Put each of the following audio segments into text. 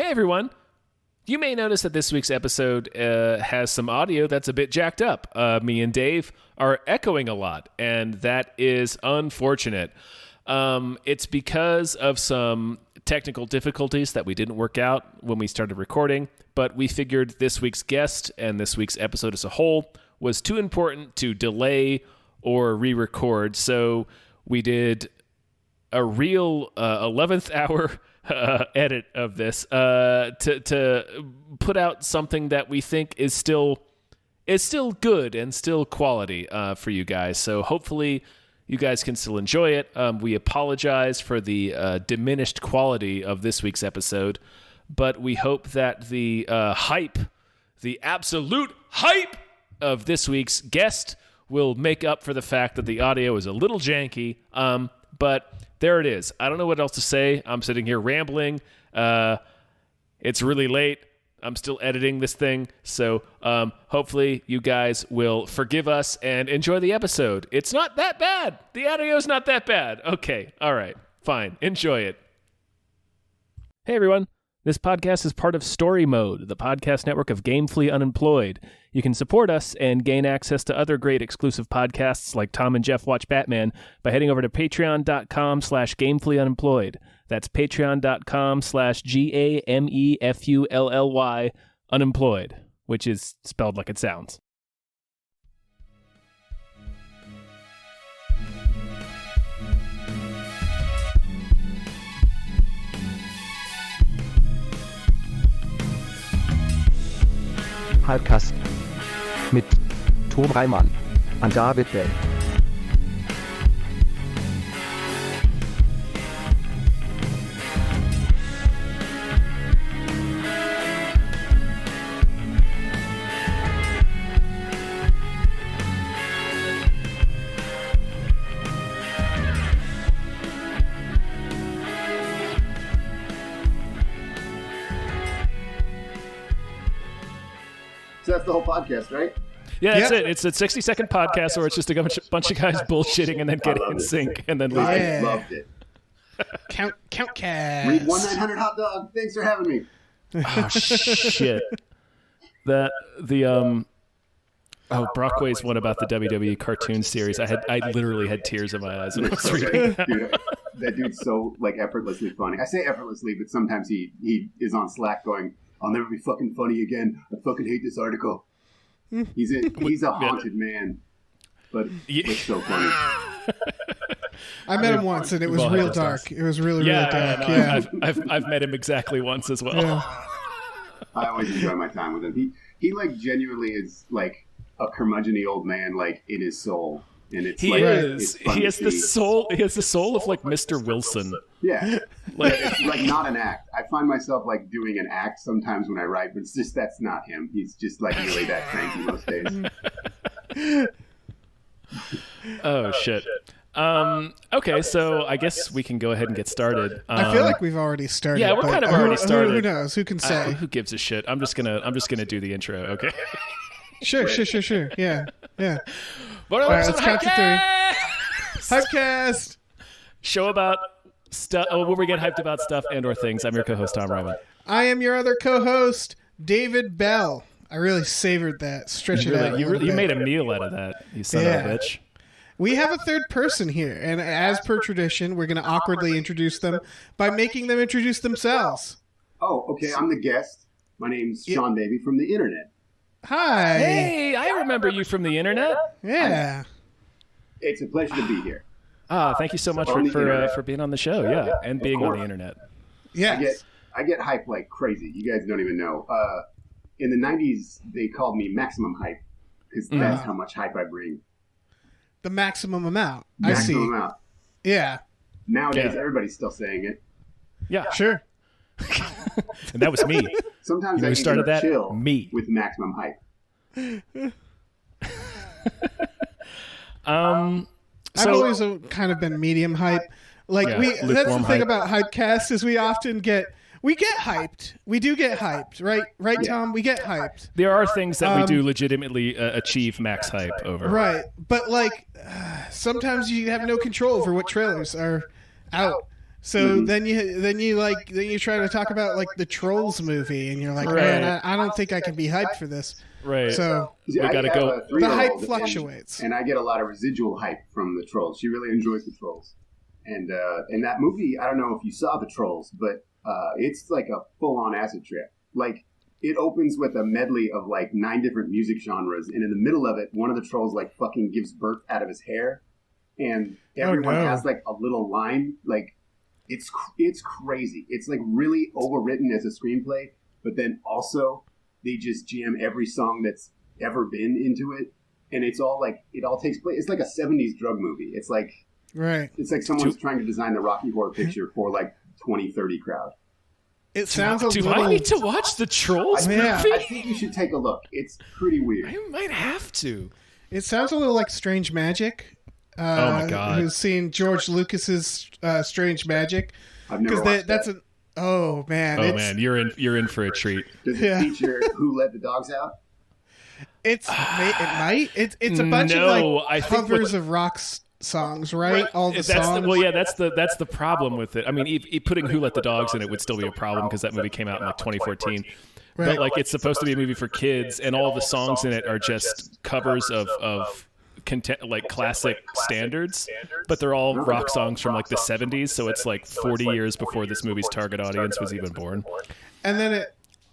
Hey, everyone. You may notice that this week's episode has some audio that's a bit jacked up. Me and Dave are echoing a lot, and that is unfortunate. It's because of some technical difficulties that we didn't work out when we started recording, but we figured this week's guest and this week's episode as a whole was too important to delay or re-record, so we did a real 11th hour edit of this to put out something that we think is still good and still quality for you guys. So hopefully you guys can still enjoy it. We apologize for the diminished quality of this week's episode, but we hope that the absolute hype of this week's guest will make up for the fact that the audio is a little janky. But there it is. I don't know what else to say. I'm sitting here rambling. It's really late. I'm still editing this thing. So hopefully you guys will forgive us and enjoy the episode. It's not that bad. The audio's not that bad. Okay. All right. Fine. Enjoy it. Hey, everyone. This podcast is part of Story Mode, the podcast network of Gamefully Unemployed. You can support us and gain access to other great exclusive podcasts like Tom and Jeff Watch Batman by heading over to patreon.com/gamefullyunemployed. That's patreon.com/GAMEFULLY unemployed, which is spelled like it sounds. Hypecast mit Tom Reimann und David Bell. So that's the whole podcast, right? Yeah, that's it. It's a 60-second podcast, or it's just a bunch of guys bullshitting and then getting in sync and then leaving. I loved it. Count cast. Read 1-900 hot dog. Thanks for having me. Oh shit! Brockways one about the WWE cartoon series. I literally had tears in my eyes when I was reading. Dude, that dude's so effortlessly funny. I say effortlessly, but sometimes he is on Slack going, "I'll never be fucking funny again. I fucking hate this article." He's a haunted man, but it's so funny. I met him once, and it was real dark. It was really dark. Yeah, I've met him exactly once as well. Yeah. I always enjoy my time with him. He genuinely is like a curmudgeon-y old man, like in his soul, and it's he is. He has the soul. He has the soul of like Mr. Wilson. Yeah, it's like not an act. I find myself like doing an act sometimes when I write, but it's just that's not him. He's just like really that cranky most days. Oh shit. Okay, so I guess we can go ahead and get started. I feel like we've already started. Yeah, we're kind of already started. Who knows? Who can say? Who gives a shit? I'm just gonna do the intro. Okay. Sure. Yeah. All right, let's count to 3. Hypecast. Show about stuff. Where we get hyped about stuff and/or things. I'm your co-host Tom Ryman. I am your other co-host, David Bell. I really savored that. Stretch it out. You made a meal out of that. You son of a bitch. We have a third person here, and as per tradition, we're going to awkwardly introduce them by making them introduce themselves. Oh, okay. I'm the guest. My name's Seanbaby from the internet. Hi. Hey, I remember you from the internet. Yeah. It's a pleasure to be here. Thank you so much for being on the show. Yeah, and being on the internet. Yeah. I get hyped like crazy. You guys don't even know. In the 90s, they called me Maximum Hype because that's how much hype I bring. The maximum amount. Maximum I see. amount. Yeah. Nowadays, everybo's still saying it. Yeah, sure. And that was me. Sometimes I started that. Chill Me with Maximum Hype. I've always kind of been medium hype. Like that's the thing about Hypecast is we often get hyped. We do get hyped, right? Right, yeah. Tom? We get hyped. There are things that we do legitimately achieve max hype over. Right. But, sometimes you have no control over what trailers are out. So then you try to talk about like the Trolls movie, and you're like, man, I don't think I can be hyped for this. Right. So we got to go. The hype fluctuates, and I get a lot of residual hype from the Trolls. She really enjoys the Trolls, and that movie. I don't know if you saw the Trolls, but it's like a full-on acid trip. Like it opens with a medley of like 9 different music genres, and in the middle of it, one of the Trolls like fucking gives birth out of his hair, and everyone has like a little line. Like it's crazy. It's like really overwritten as a screenplay, but then also they just jam every song that's ever been into it, and it's all like it all takes place. It's like a 70s drug movie. It's like It's like someone's trying to design the Rocky Horror Picture for like 20-30 crowd. It sounds Do I need to watch the Trolls movie? I think you should take a look. It's pretty weird. I might have to. It sounds a little like Strange Magic. Oh my god! Who's seen George Lucas's Strange Magic? I've never watched that. Oh man, you're in for a treat. Does it feature Who Let the Dogs Out? It's a bunch of like covers of rock songs, right? All the songs. That's the problem with it. I mean, putting Who Let the Dogs in it would still be a problem because that movie came out in like 2014. Right. But like it's supposed to be a movie for kids, and all the songs in it are just covers of like classic standards, but they're all rock songs from like the 70s, so it's like 40 years before this movie's target audience was even born. And then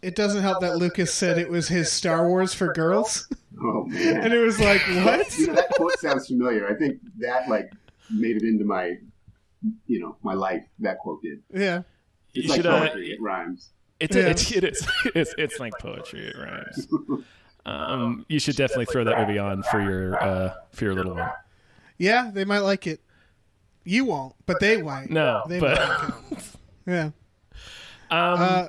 it doesn't help that Lucas said it was his Star Wars for girls. Oh man. And it was like, what? That quote sounds familiar. I think that like made it into my my life. That quote did. Yeah. It's like poetry. It rhymes. It is. It's like poetry. It rhymes. You should definitely throw that movie on for your little one. Yeah, they might like it. You won't, but they might. No, they but might like it. Yeah.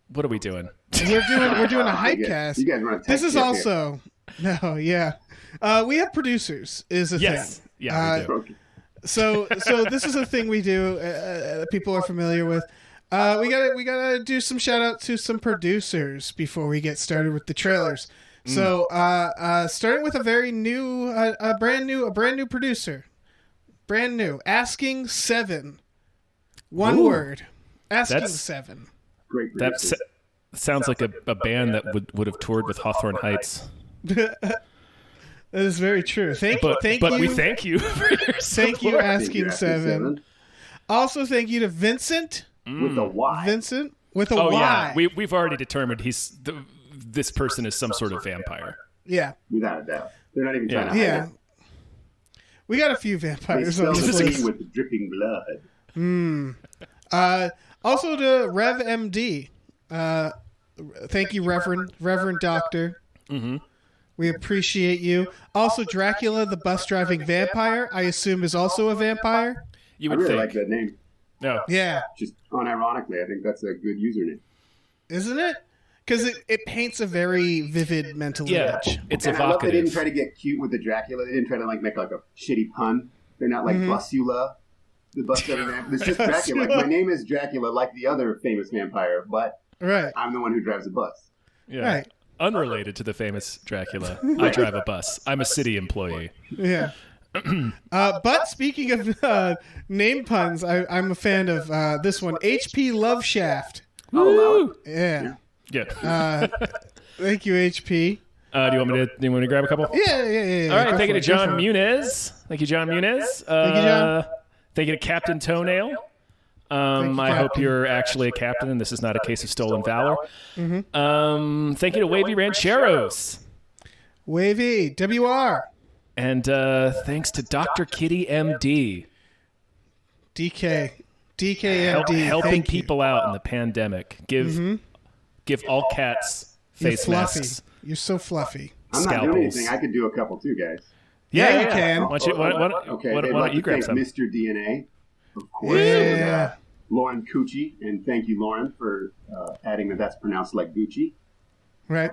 What are we doing? We're doing a Hypecast. You guys want to? This is also no, yeah. We have producers is a thing. Yeah, we do. So this is a thing we do. People are familiar with. We gotta do some shout out to some producers before we get started with the trailers. So starting with a very new, a brand new producer, brand new. Asking 7, one word. Asking 7. Great producer. That sounds like a band that would have toured with Hawthorne Heights. That is very true. Thank you. We thank you for your support. Thank you, Asking 7. Also, thank you to Vincent. With a Y. Vincent with a Y. Yeah. We've already determined this person is some sort of vampire. Yeah. Without a doubt. They're not even trying to hide it. We got a few vampires on this list. With dripping blood. Also to Rev MD. Thank you, Reverend Doctor. Mm-hmm. We appreciate you. Also, Dracula, the bus driving vampire, I assume is also a vampire. You would I really think. like that name. No. Yeah. Just unironically, I think that's a good username. Isn't it? Because it paints a very vivid mental image. It's evocative. evocative. I love they didn't try to get cute with the Dracula. They didn't try to like make like a shitty pun. They're not like Busula, the bus driving vampire. It's just Dracula. Like, my name is Dracula, like the other famous vampire, but I'm the one who drives a bus. Yeah. Right. Unrelated to the famous Dracula, I drive a bus. I'm a city employee. Yeah. But speaking of name puns, I'm a fan of this one. HP Love Shaft. Oh, yeah. Thank you, HP. Do you want me to grab a couple? Yeah. All right. Thank you to John Muniz. Thank you, John Muniz. Thank you, John. Thank you to Captain Toenail. I hope you're actually a captain and this is not a case of stolen valor. Mm-hmm. Thank you to Wavy Rancheros. Wavy, WR. And thanks to Dr. Kitty MD. DKMD. Helping people out in the pandemic. Give all cats face masks. You're so fluffy. I'm not doing anything. I could do a couple too, guys. Yeah, you can. Why don't you grab some? Mr. DNA, of course. Yeah. Lauren Cucci, and thank you, Lauren, for adding that's pronounced like Gucci. Right.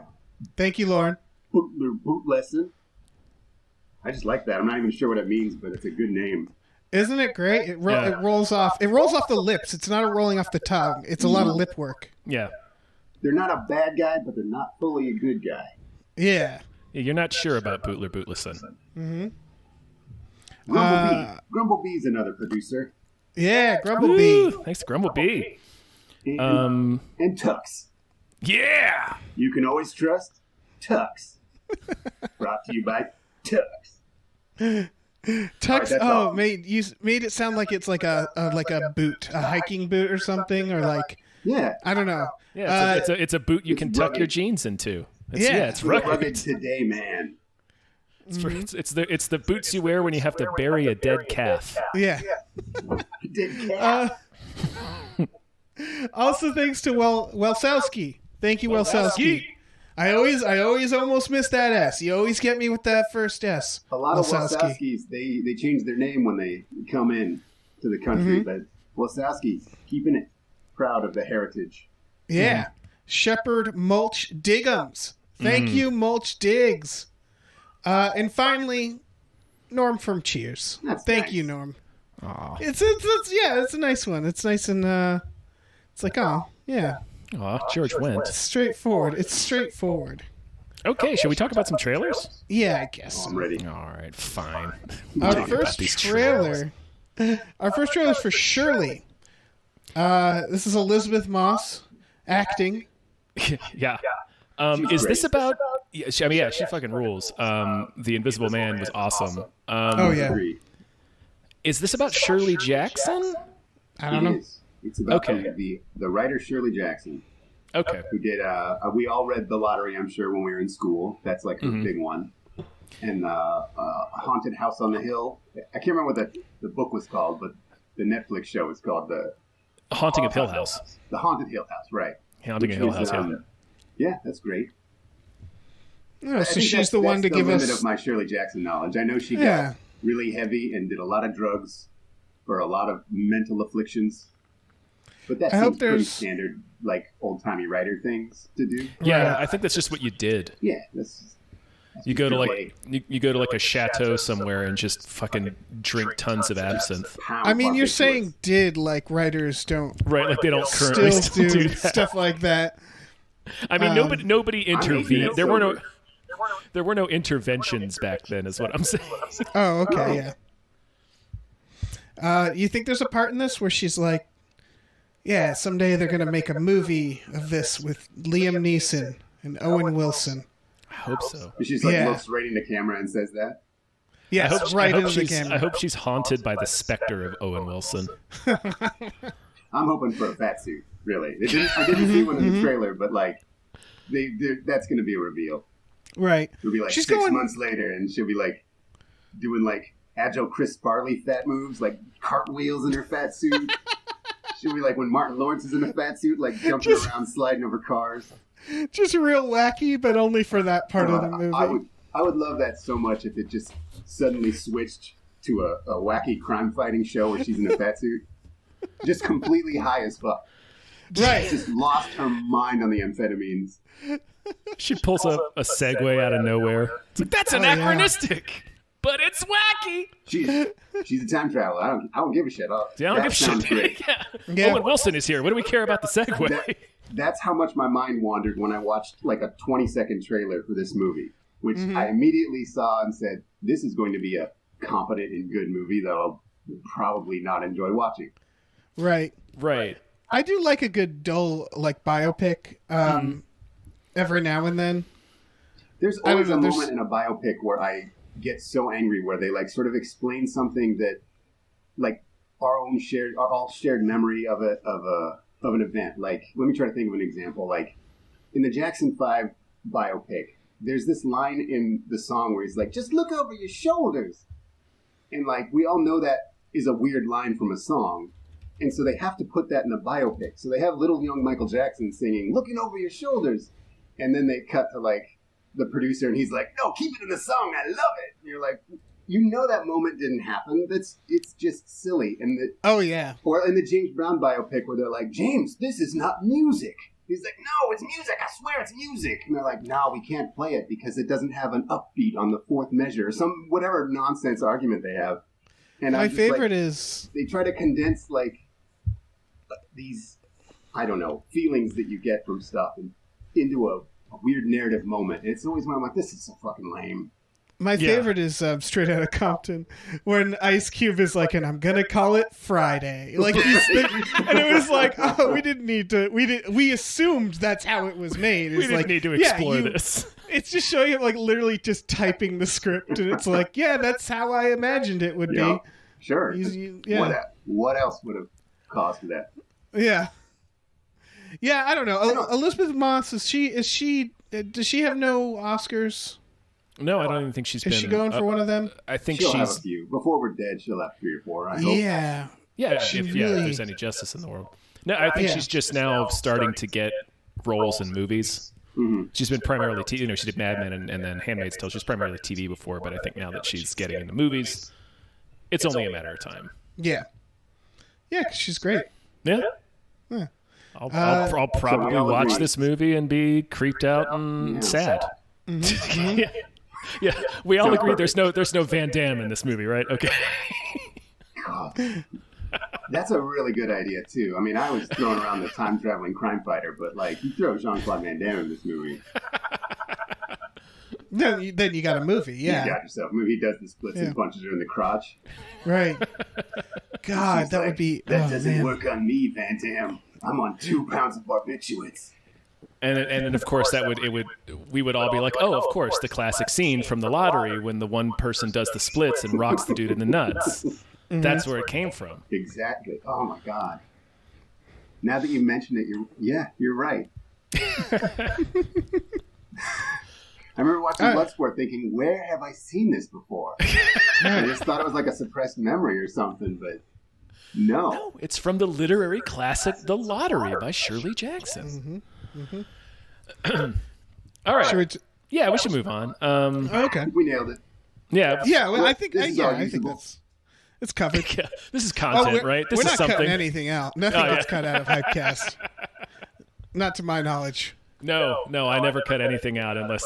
Thank you, Lauren. Boot lesson. I just like that. I'm not even sure what it means, but it's a good name. Isn't it great? It rolls off. It rolls off the lips. It's not rolling off the tongue. It's a lot of lip work. Yeah. They're not a bad guy, but they're not fully a good guy. Yeah. You're not sure about Bootler Bootlesson. Mm-hmm. Grumblebee's another producer. Yeah, Grumblebee. Thanks to Grumblebee. And Tux. Yeah. You can always trust Tux. Brought to you by Tux. Tux. Right, oh, you made it sound like it's like a boot, a hiking boot or something, or like I don't know. Yeah, it's a boot you can tuck rugged. Your jeans into. It's rugged. Today, man. It's the boots you wear when you have to bury a dead calf. Yeah. Dead calf. Also, thanks to Welsowski. Thank you, Welsowski. I always almost miss that S. You always get me with that first S. A lot of Welsowskis, they change their name when they come in to the country, but Welsowski keeping it proud of the heritage. Yeah. Shepherd Mulch Diggums. Thank you, Mulch Diggs. And finally, Norm from Cheers. Thank you, Norm. Aww. It's a nice one. It's nice and it's like, oh, yeah. Aw, George went. It's straightforward. Okay, should we talk about some trailers? Yeah, I guess. I'm ready. All right, fine. Our first trailer is for Shirley. This is Elizabeth Moss acting. Yeah. Is this about... Yeah, she fucking rules. The Invisible Man was awesome. Is this about Shirley Jackson? I don't know. It's about the writer Shirley Jackson. Okay. Who did, we all read The Lottery, I'm sure, when we were in school. That's like her big one. And Haunted House on the Hill. I can't remember what the book was called, but the Netflix show is called The Haunting of Hill House. The Haunted Hill House, right. Haunting of Hill House, yeah, that's great. Oh, so she's the one to give us... the limit of my Shirley Jackson knowledge. I know she got really heavy and did a lot of drugs for a lot of mental afflictions. But that seems pretty standard, like old-timey writer things to do. Yeah, I think that's just what you did. Yeah, that's you go to like you go to like a chateau somewhere and just fucking drink tons of absinthe. I mean, you're saying did like writers don't like they don't currently still do stuff like that. I mean, nobody intervened. There were no interventions back then, is what I'm saying. Oh, okay, yeah. You think there's a part in this where she's like, yeah, someday they're going to make a movie of this with Liam Neeson and Owen Wilson. I hope so. She's like looks right in the camera and says that? Yeah, right into the camera. I hope she's haunted by the specter of Owen Wilson. I'm hoping for a fat suit, really. I didn't see one in the trailer, but like, that's going to be a reveal. Right. It'll be like she's 6 months later, and she'll be like doing like agile Chris Farley fat moves, like cartwheels in her fat suit. She'll be like when Martin Lawrence is in a fat suit, like jumping around, sliding over cars. Just real wacky, but only for that part of the movie. I would love that so much if it just suddenly switched to a wacky crime fighting show where she's in a fat suit. Just completely high as fuck. Right. Just lost her mind on the amphetamines. She pulls up a Segway out of nowhere. It's like, that's anachronistic, but it's wacky. She's a time traveler. I don't give a shit. I don't give a shit. Great. Owen Wilson is here. What do we care about the Segway? That's how much my mind wandered when I watched like a 20-second trailer for this movie, which I immediately saw and said, this is going to be a competent and good movie that I'll probably not enjoy watching. Right. I do like a good dull like biopic every now and then. There's always a moment in a biopic where I get so angry where they like sort of explain something that like our all shared memory of an event. Like, let me try to think of an example. Like in the Jackson 5 biopic, there's this line in the song where he's like, just look over your shoulders. And like, we all know that is a weird line from a song. And so they have to put that in a biopic. So they have little young Michael Jackson singing, looking over your shoulders. And then they cut to like the producer and he's like, no, keep it in the song. I love it. And you're like, you know that moment didn't happen. It's just silly. And oh, yeah. Or in the James Brown biopic where they're like, James, this is not music. He's like, no, it's music. I swear it's music. And they're like, no, we can't play it because it doesn't have an upbeat on the fourth measure or some whatever nonsense argument they have. And my favorite is... They try to condense like these, I don't know, feelings that you get from stuff into a weird narrative moment. And it's always when I'm like, this is so fucking lame. My favorite is Straight Outta Compton, when Ice Cube is like, and I'm gonna call it Friday. Like, and it was like, oh, we didn't need to. We assumed that's how it was made. It's We didn't need to explore this. It's just showing him like literally just typing the script, and it's like, yeah, that's how I imagined it would be. Sure. Yeah. What else would have caused that? Yeah. Yeah, I don't know. Elizabeth Moss, does she have no Oscars? No, I don't even think she's been. Is she going for one of them? I think she'll she's. have a few. Before we're dead, she'll have 3 or 4. I hope. Yeah. Yeah, if there's any justice in the world. No, I think she's just now starting to get roles in movies. Mm-hmm. She's been primarily TV. She did Mad Men and then Handmaid's Tale. She's primarily TV before, but I think now that she's getting into movies, it's only a matter of time. Yeah. Yeah, 'cause she's great. Yeah. Yeah. I'll probably watch this movie and be creeped out and sad. Mm-hmm. Yeah, we all agree there's no Van Damme in this movie, right? Okay. God. That's a really good idea too. I mean, I was throwing around the time-traveling crime fighter, but like, you throw Jean-Claude Van Damme in this movie, then you got a movie. Yeah. you got yourself a movie. He does the splits and punches her in the crotch. Right. God, that would be. That doesn't work on me, Van Damme. I'm on 2 pounds of barbiturates. And then of course we would all be like, oh, of course, the classic scene from The Lottery when the one person does the splits and rocks the dude in the nuts. Mm-hmm. That's where it came from. Exactly. Oh my God. Now that you mention it, you're right. I remember watching Bloodsport thinking, where have I seen this before? I just thought it was like a suppressed memory or something, but no, it's from the literary classic The Lottery by Shirley Jackson. Mm-hmm. Mm-hmm. All right. We should move on. Okay. We nailed it. Yeah. Yeah, well, I think it's covered. Yeah, this is content, right? This we're is not something. Cutting anything out. Nothing gets cut out of Hypecast. Not to my knowledge. No, I never cut anything out unless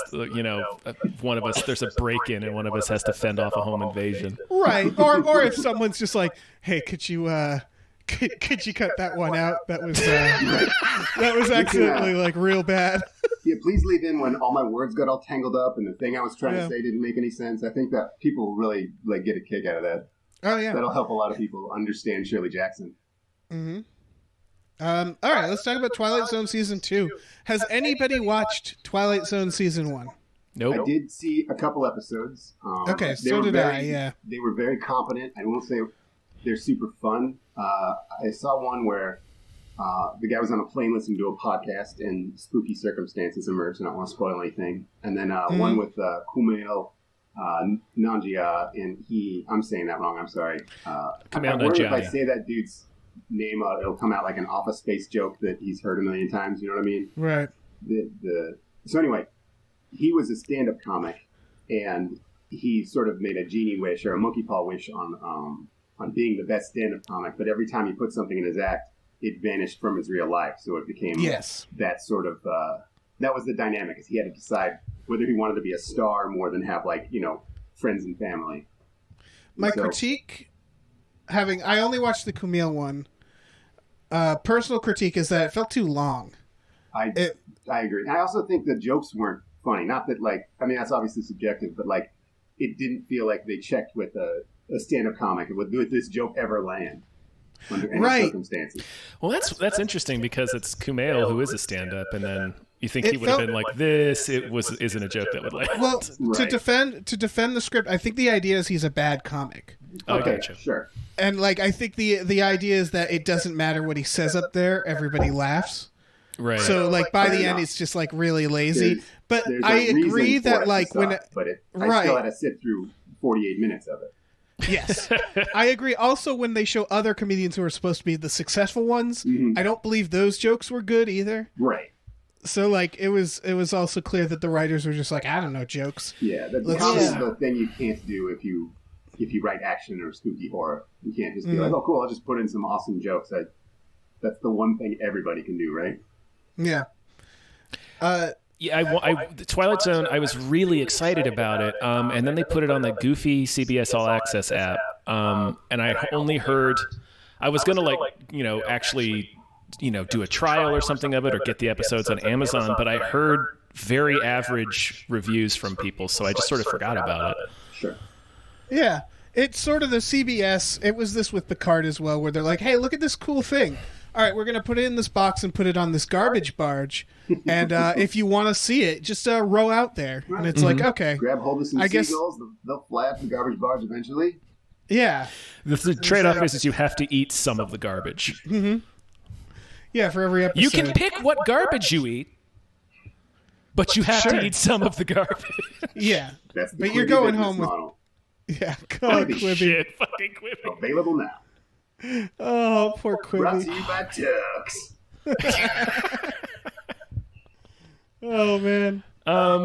one of us there's a break-in and one of us has to fend off a home invasion. Right. Or if someone's just like, hey, could you cut that one out? That was accidentally like real bad. Yeah, please leave in when all my words got all tangled up and the thing I was trying to say didn't make any sense. I think that people really get a kick out of that. Oh yeah, that'll help a lot of people understand Shirley Jackson. Mm-hmm. All right, let's talk about Twilight Zone Season 2. Has anybody watched Twilight Zone Season 1? Nope. I did see a couple episodes. Okay, so did I, yeah. They were very competent. I won't say they're super fun. I saw one where the guy was on a plane listening to a podcast and spooky circumstances emerged. I don't want to spoil anything. And then one with Kumail Nanjiani, and I'm saying that wrong, I'm sorry. Kumail Nanjiani. If I Nanjiani. say that dude's name, it'll come out like an Office Space joke that he's heard a million times. You know what I mean? Right. So anyway, he was a stand-up comic, and he sort of made a genie wish or a monkey paw wish on being the best stand-up comic. But every time he put something in his act, it vanished from his real life. So it became that sort of that was the dynamic. Is he had to decide whether he wanted to be a star more than have friends and family. My critique, I only watched the Kumail one. Personal critique is that it felt too long. I agree. I also think the jokes weren't funny. Not that that's obviously subjective, but it didn't feel like they checked with a stand-up comic. Would this joke ever land under any circumstances? Well, that's interesting because it's Kumail who is a stand-up, and then you think he would have been like this. Isn't a joke that would land. Well, to defend the script, I think the idea is he's a bad comic. Okay, gotcha. Sure. And I think the idea is that it doesn't matter what he says up there; everybody laughs. Right. So by the end, it's just really lazy. But I agree that I still had to sit through 48 minutes of it. Yes, I agree. Also, when they show other comedians who are supposed to be the successful ones, I don't believe those jokes were good either. Right. So it was also clear that the writers were just I don't know, jokes. Yeah, the comedy is the thing you can't do if you write action or spooky horror. You can't just be oh cool, I'll just put in some awesome jokes. That's the one thing everybody can do, right? Yeah. The Twilight Zone, I was really excited about it, and then they put it on the goofy CBS All Access app, and I only heard, I was going to actually do a trial or something of it or get the episodes on Amazon, but I heard very average reviews from people, so I just sort of forgot about it. Sure. Yeah. It's sort of the CBS. It was this with Picard as well, where they're like, hey, look at this cool thing. All right, we're going to put it in this box and put it on this garbage barge. And if you want to see it, just row out there. And it's like, okay. Grab hold of some seagulls. They'll fly up the garbage barge eventually. Yeah. The trade-off is you have to eat some of the garbage. Mm-hmm. Yeah, for every episode. You can pick what garbage you eat, but you have to eat some of the garbage. Yeah. But you're going home with... Model. Yeah, go on, Quibi. Shit, fucking Quibi. Available now. Oh, poor Quibi. Brought to you by Tux. Oh, man.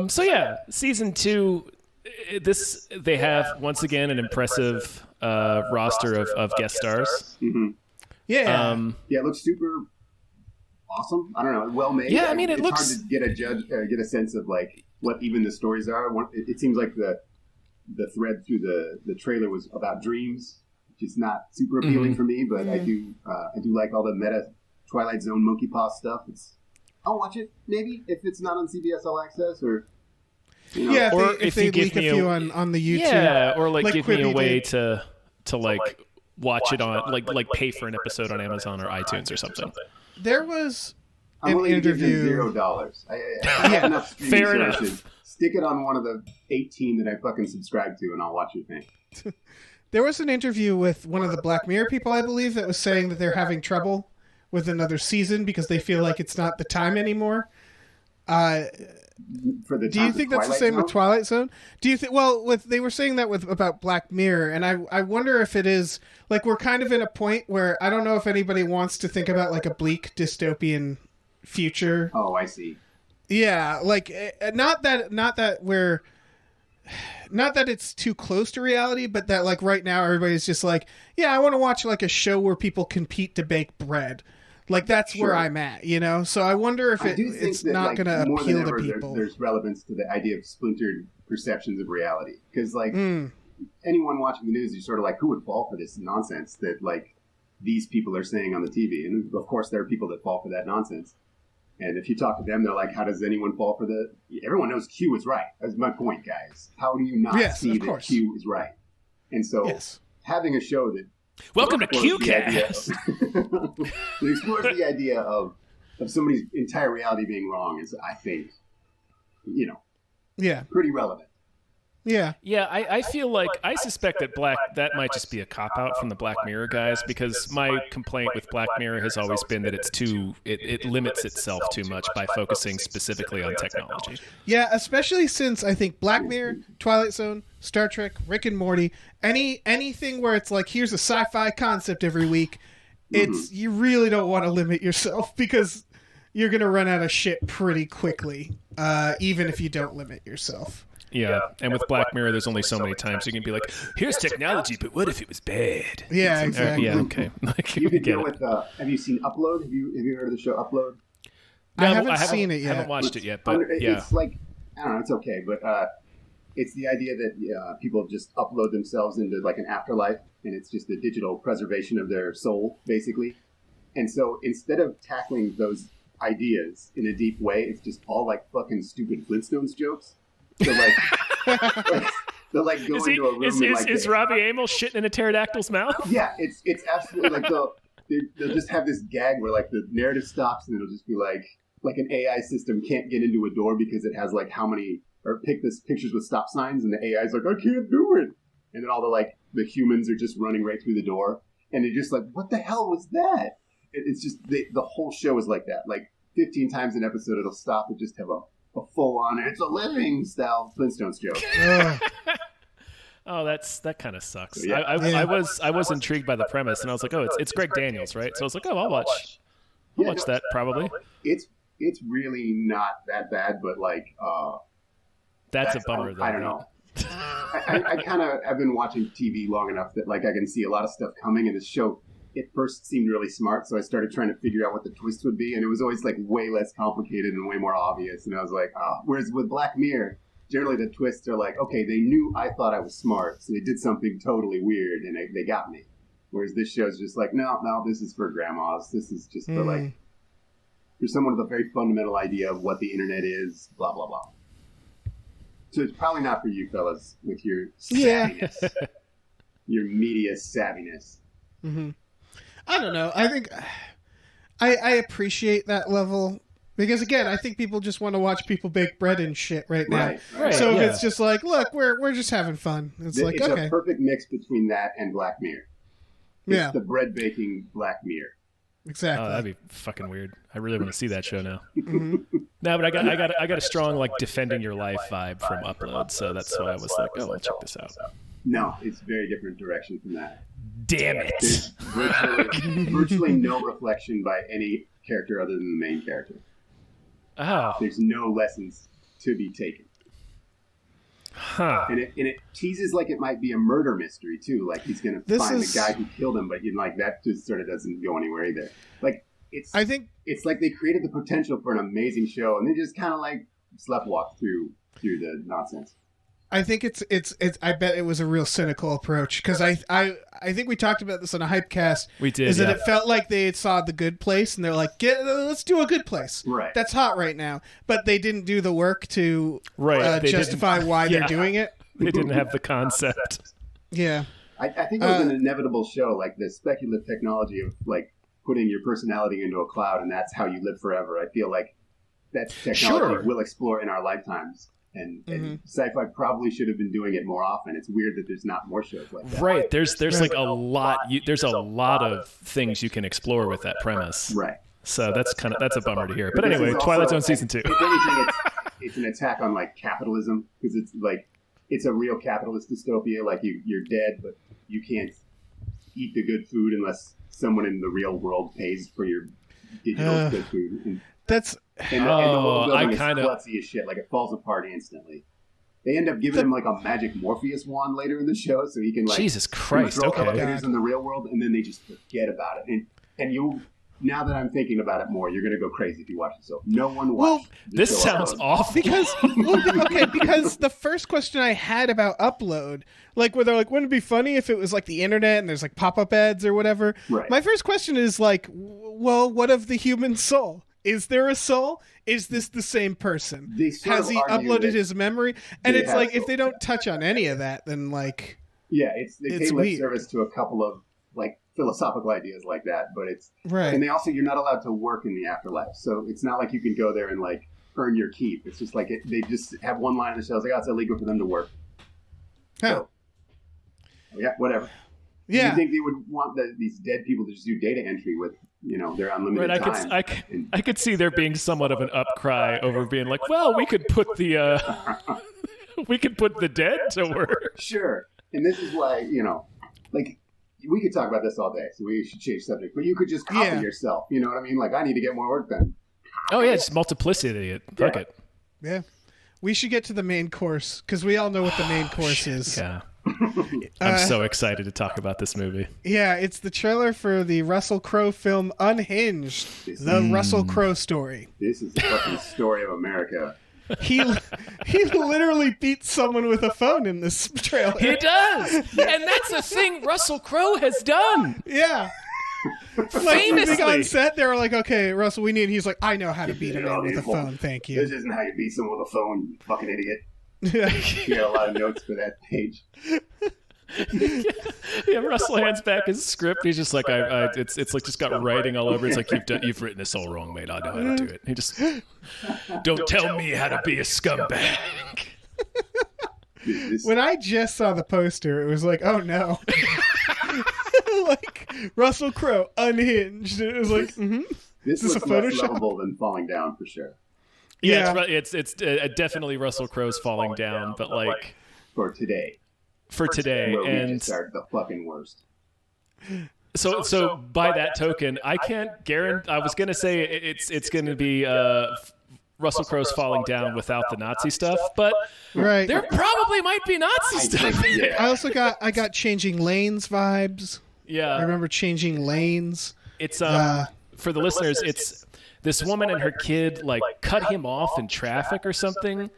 So yeah, season 2, they have once again an impressive roster of guest stars. Mm-hmm. Yeah. Yeah, it looks super awesome. I don't know, well made. Yeah, I mean, it it's looks hard to get a sense of like what even the stories are. It seems like the thread through the trailer was about dreams, which is not super appealing for me, but I do like all the meta Twilight Zone monkey paw stuff. I'll watch it maybe if it's not on CBS All Access or. You know. Yeah, or if they leak a few on the YouTube. Yeah, or like give Quibi me a way did. to like watch it on like pay for an episode on Amazon or iTunes or something. There was I'm an willing to give interview. you $0. I have enough streaming Fair enough. services. Stick it on one of the 18 that I fucking subscribe to, and I'll watch your thing. There was an interview with one of the Black Mirror people, I believe, that was saying that they're having trouble with another season because they feel like it's not the time anymore. For the Do you think that's the same with Twilight Zone? Do you think? Well, they were saying that about Black Mirror, and I wonder if it is like we're kind of in a point where I don't know if anybody wants to think about like a bleak dystopian future. Oh, I see. Yeah, like not that it's too close to reality, but that like right now everybody's just like, yeah, I want to watch like a show where people compete to bake bread. Like that's where I'm at, you know. So I wonder if it's not going to appeal to people. There's relevance to the idea of splintered perceptions of reality, because like anyone watching the news, you're sort of like, who would fall for this nonsense that like these people are saying on the TV? And of course, there are people that fall for that nonsense. And if you talk to them, they're like, how does anyone fall for the... Everyone knows Q is right. That's my point, guys. How do you not see that Q is right? And so having a show that... Welcome to QCast! It explores the idea of somebody's entire reality being wrong is, I think, pretty relevant. Yeah. Yeah, I feel like I suspect that might just be a cop-out from the Black Mirror guys, because my complaint with Black Mirror has always been that it limits itself too much by focusing specifically on technology. Yeah, especially since I think Black Mirror, Twilight Zone, Star Trek, Rick and Morty, anything where it's like here's a sci-fi concept every week, you really don't want to limit yourself because you're going to run out of shit pretty quickly, even if you don't limit yourself. Yeah, and with Black Mirror, there's only so many times you can be like, here's technology, but what if it was bad? Yeah, exactly. Yeah, okay. Like, you could deal with, have you seen Upload? Have you heard of the show Upload? No, I haven't seen it yet. I haven't watched it yet, but it's like, I don't know, it's okay, but it's the idea that people just upload themselves into like an afterlife, and it's just the digital preservation of their soul, basically. And so instead of tackling those ideas in a deep way, it's just all like fucking stupid Flintstones jokes. So they'll like go into a room is Robbie Amell shitting in a pterodactyl's mouth? Yeah, it's absolutely like they'll just have this gag where like the narrative stops and it'll just be like an AI system can't get into a door because it has like how many or pick this pictures with stop signs, and the AI's like, I can't do it, and then all the humans are just running right through the door, and they're just like, what the hell was that? It's just the whole show is like that. Like 15 times an episode, it'll stop and just have a full-on, it's a living style Flintstones joke. Oh, that kind of sucks. Yeah. I was intrigued by the premise, and I was like, oh, it's Greg Daniels, right? So I was like, oh, I'll watch that probably. It's really not that bad, but like that's a bummer. Though, I don't know. I kind of have been watching TV long enough that like I can see a lot of stuff coming, and this show it first seemed really smart, so I started trying to figure out what the twist would be, and it was always like way less complicated and way more obvious, and I was like, oh. Whereas with Black Mirror, generally the twists are like, okay, they knew I thought I was smart, so they did something totally weird, and they got me. Whereas this show's just like, no, this is for grandmas. This is just for like, You're someone with a very fundamental idea of what the internet is, blah, blah, blah. So it's probably not for you fellas with your savviness, your media savviness. Mm-hmm. I don't know. I think I appreciate that level because, again, I think people just want to watch people bake bread and shit right now. Right. So if it's just like, look, we're just having fun. It's like, okay. a perfect mix between that and Black Mirror. It's the bread baking Black Mirror. Exactly. Oh, that'd be fucking weird. I really want to see that show now. Mm-hmm. No, but I got a strong like defending your life vibe from Upload, so that's why I was like, oh, I'll check this out. No, it's a very different direction from that. Damn it! There's virtually no reflection by any character other than the main character. Oh. There's no lessons to be taken. Huh. And it teases like it might be a murder mystery too. Like he's gonna find the guy who killed him, but like that just sort of doesn't go anywhere either. Like I think it's like they created the potential for an amazing show, and they just kind of like sleptwalk through the nonsense. I think it's I bet it was a real cynical approach because I think we talked about this on a Hypecast. We did. Is that it felt like they had saw The Good Place and they're like, let's do a good place. Right. That's hot right now, but they didn't do the work to justify why they're doing it. They didn't have the concept. Yeah. I think it was an inevitable show, like the speculative technology of like putting your personality into a cloud and that's how you live forever. I feel like that technology we'll explore in our lifetimes. And sci-fi probably should have been doing it more often. It's weird that there's not more shows like that. Right. There's like a lot. There's a lot of things you can explore with that premise. Right. So that's a bummer to hear. But anyway, Twilight Zone season 2. If anything, it's an attack on like capitalism because it's like it's a real capitalist dystopia. Like you're dead, but you can't eat the good food unless someone in the real world pays for your digital good food. And the whole building is klutzy as shit. Like it falls apart instantly. They end up giving him like a magic Morpheus wand later in the show, so he can like Jesus Christ, control elevators in the real world, and then they just forget about it. And you, now that I'm thinking about it more, you're gonna go crazy if you watch it. So no one watched. This sounds awful. Because the first question I had about Upload, like where they're like, wouldn't it be funny if it was like the internet and there's like pop-up ads or whatever? Right. My first question is like, well, what of the human soul? Is there a soul? Is this the same person? Has he uploaded his memory? And it's like, if they don't touch on any of that, then like... Yeah, they pay lip service to a couple of like philosophical ideas like that, but it's... Right. And they also, you're not allowed to work in the afterlife, so it's not like you can go there and like earn your keep. It's just like, they just have one line in the show, it's like, oh, it's illegal for them to work. So, yeah, whatever. Yeah. You think they would want these dead people to just do data entry with, their unlimited time? I could see there being somewhat of an upcry over being like, well, we could put the dead to work. Sure. And this is why, like we could talk about this all day, so we should change subject. But you could just copy yourself. You know what I mean? Like I need to get more work done. Oh yeah, it's multiplicity. Fuck it. Yeah. We should get to the main course because we all know what the main course is. Yeah. I'm so excited to talk about this movie. Yeah, it's the trailer for the Russell Crowe film Unhinged, the Russell Crowe story. This is the fucking story of America. He literally beats someone with a phone in this trailer. He does, and that's the thing Russell Crowe has done. Yeah. Like, famously on set, they were like, "Okay, Russell, we need." He's like, "I know how to beat a man with a phone. Thank you." This isn't how you beat someone with a phone, you fucking idiot. You got a lot of notes for that page. Yeah, Russell hands back his script. He's just like, it's like just got writing all over. It's like you've written this all wrong, mate. I know how to do it. He just don't tell me how to be a scumbag. When I just saw the poster, it was like, oh no. Like Russell Crowe, Unhinged. It was like, this is a Photoshop? Less lovable than Falling Down for sure. Yeah, it's definitely Russell Crowe's Falling Down, but like for today, and are the fucking worst. So by that token, I can't guarantee. I was gonna say it's gonna be Russell Crowe's Falling Down without the Nazi stuff, but there probably might be Nazi stuff. I also got Changing Lanes vibes. Yeah, I remember Changing Lanes. It's for the listeners, it's this woman and her kid like cut him off in traffic or something,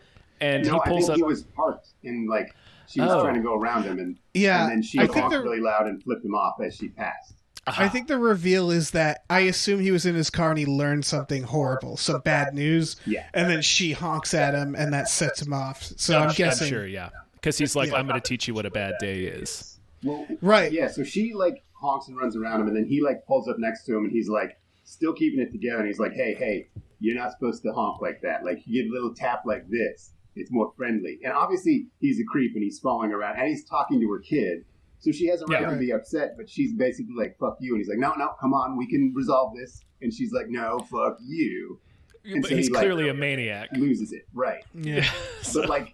and he pulls up. He was parked and like she was trying to go around him, and then she honked really loud and flipped him off as she passed. I think the reveal is that I assume he was in his car and he learned something horrible, some bad news. Yeah. And then she honks at him and that sets him off. So I'm guessing. I'm sure, yeah. Because he's like, I'm going to teach you what a bad day is. Well, right. Yeah, so she, like, honks and runs around him, and then he, like, pulls up next to him, and he's, like, still keeping it together, and he's like, hey, you're not supposed to honk like that. Like, you get a little tap like this. It's more friendly. And obviously, he's a creep, and he's following around, and he's talking to her kid. So she has a right to be upset, but she's basically like, fuck you. And he's like, no, come on, we can resolve this. And she's like, no, fuck you. And but so he's he, clearly a maniac. Loses it, right. Yeah. But, like,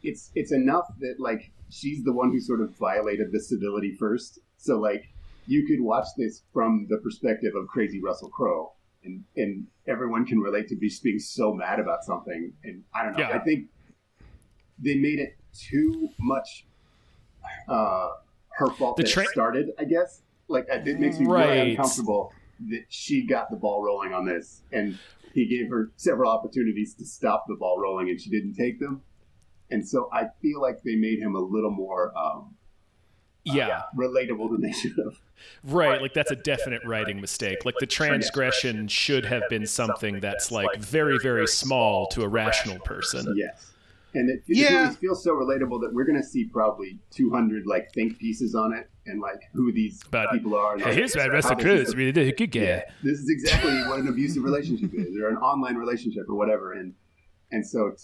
it's enough that, like, she's the one who sort of violated the civility first. So, like, you could watch this from the perspective of crazy Russell Crowe, and everyone can relate to just being so mad about something. And I don't know. Yeah. I think they made it too much her fault that it started, I guess. Like, it makes me really uncomfortable that she got the ball rolling on this, and he gave her several opportunities to stop the ball rolling, and she didn't take them. And so I feel like they made him a little more relatable than they should have. Right, like that's a definite writing mistake. Like the transgression should have been something that's like very, very small to a rational person. Yes. And it really feels so relatable that we're going to see probably 200 like think pieces on it, and like who these people are. And, like, here's my Russell Crowe. Really good guy. Yeah, this is exactly what an abusive relationship is, or an online relationship, or whatever. And so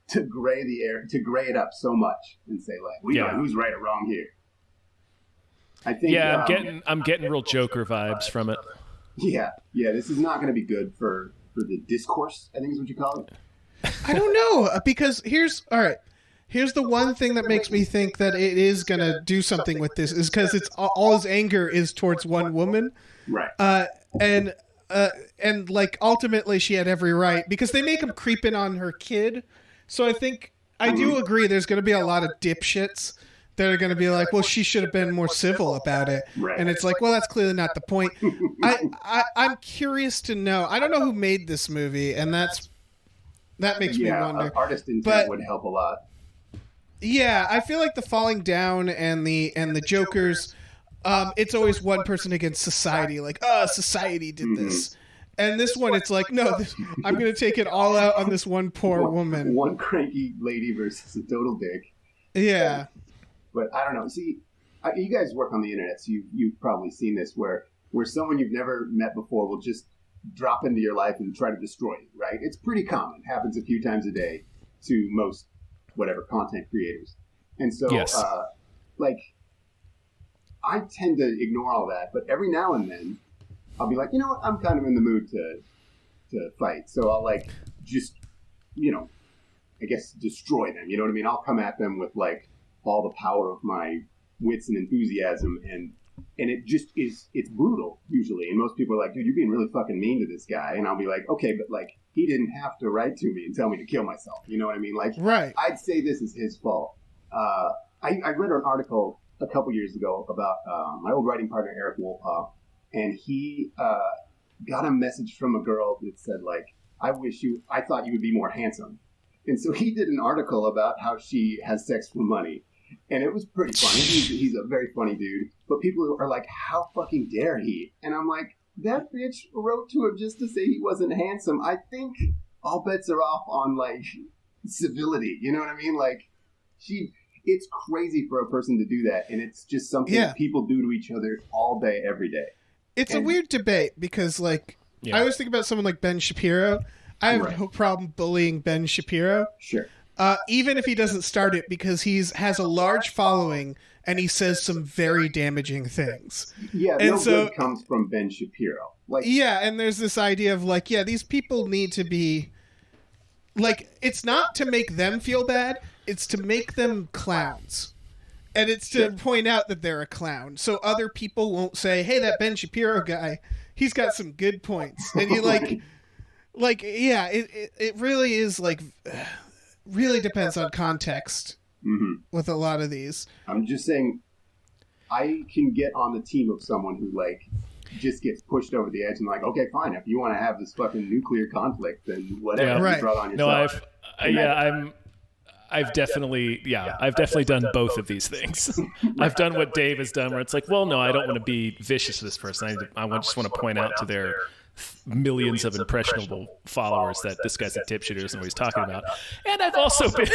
to gray it up so much and say like, we know who's right or wrong here. I think. Yeah, I'm getting real Joker vibes from it. Yeah. This is not going to be good for the discourse, I think is what you call it. I don't know, because here's the one thing that makes me think that it is going to do something with this is because it's all his anger is towards one woman. Right. And like ultimately she had every right, because they make him creep in on her kid. So I do agree there's going to be a lot of dipshits that are going to be like, well, she should have been more civil about it. Right. And it's like, well, that's clearly not the point. I'm curious to know. I don't know who made this movie, and that makes me wonder. Artist intent would help a lot. Yeah, I feel like the falling down and the Jokers, it's always one person against society. Like, society did this. And this one, it's like, no, I'm going to take it all out on this one poor woman. One cranky lady versus a total dick. Yeah. But I don't know. See, you guys work on the internet, so you've probably seen this, where someone you've never met before will just drop into your life and try to destroy you, right? It's pretty common. It happens a few times a day to most whatever content creators. And so, like, I tend to ignore all that, but every now and then I'll be like, you know what? I'm kind of in the mood to fight. So I'll like just, I guess destroy them. You know what I mean? I'll come at them with like all the power of my wits and enthusiasm, and it just is, it's brutal usually. And most people are like, dude, you're being really fucking mean to this guy. And I'll be like, okay, but like, he didn't have to write to me and tell me to kill myself. You know what I mean? Like, right. I'd say this is his fault. I read an article a couple years ago about my old writing partner, Eric Wolpoff, and he got a message from a girl that said like, I thought you would be more handsome. And so he did an article about how she has sex for money. And it was pretty funny. He's a very funny dude. But people are like, how fucking dare he? And I'm like, that bitch wrote to him just to say he wasn't handsome. I think all bets are off on, like, civility. You know what I mean? Like, it's crazy for a person to do that. And it's just something people do to each other all day, every day. It's a weird debate because, like, I always think about someone like Ben Shapiro. I have no problem bullying Ben Shapiro. Sure. Even if he doesn't start it, because has a large following and he says some very damaging things. Yeah, and good comes from Ben Shapiro. Like, and there's this idea of like, these people need to be like, it's not to make them feel bad, it's to make them clowns. And it's to point out that they're a clown. So other people won't say, hey, that Ben Shapiro guy, he's got some good points. And you it really is like, really depends on context with a lot of these. I'm just saying, I can get on the team of someone who like just gets pushed over the edge and like, okay, fine, if you want to have this fucking nuclear conflict, then whatever, you draw on yourself. No, I've definitely done both of these things. I've done what Dave has done, where it's like, well, no, I don't want to be vicious to this person. I just want to point out to their millions of impressionable followers that this guy's a dipshit who doesn't know what he's talking about. And I've also been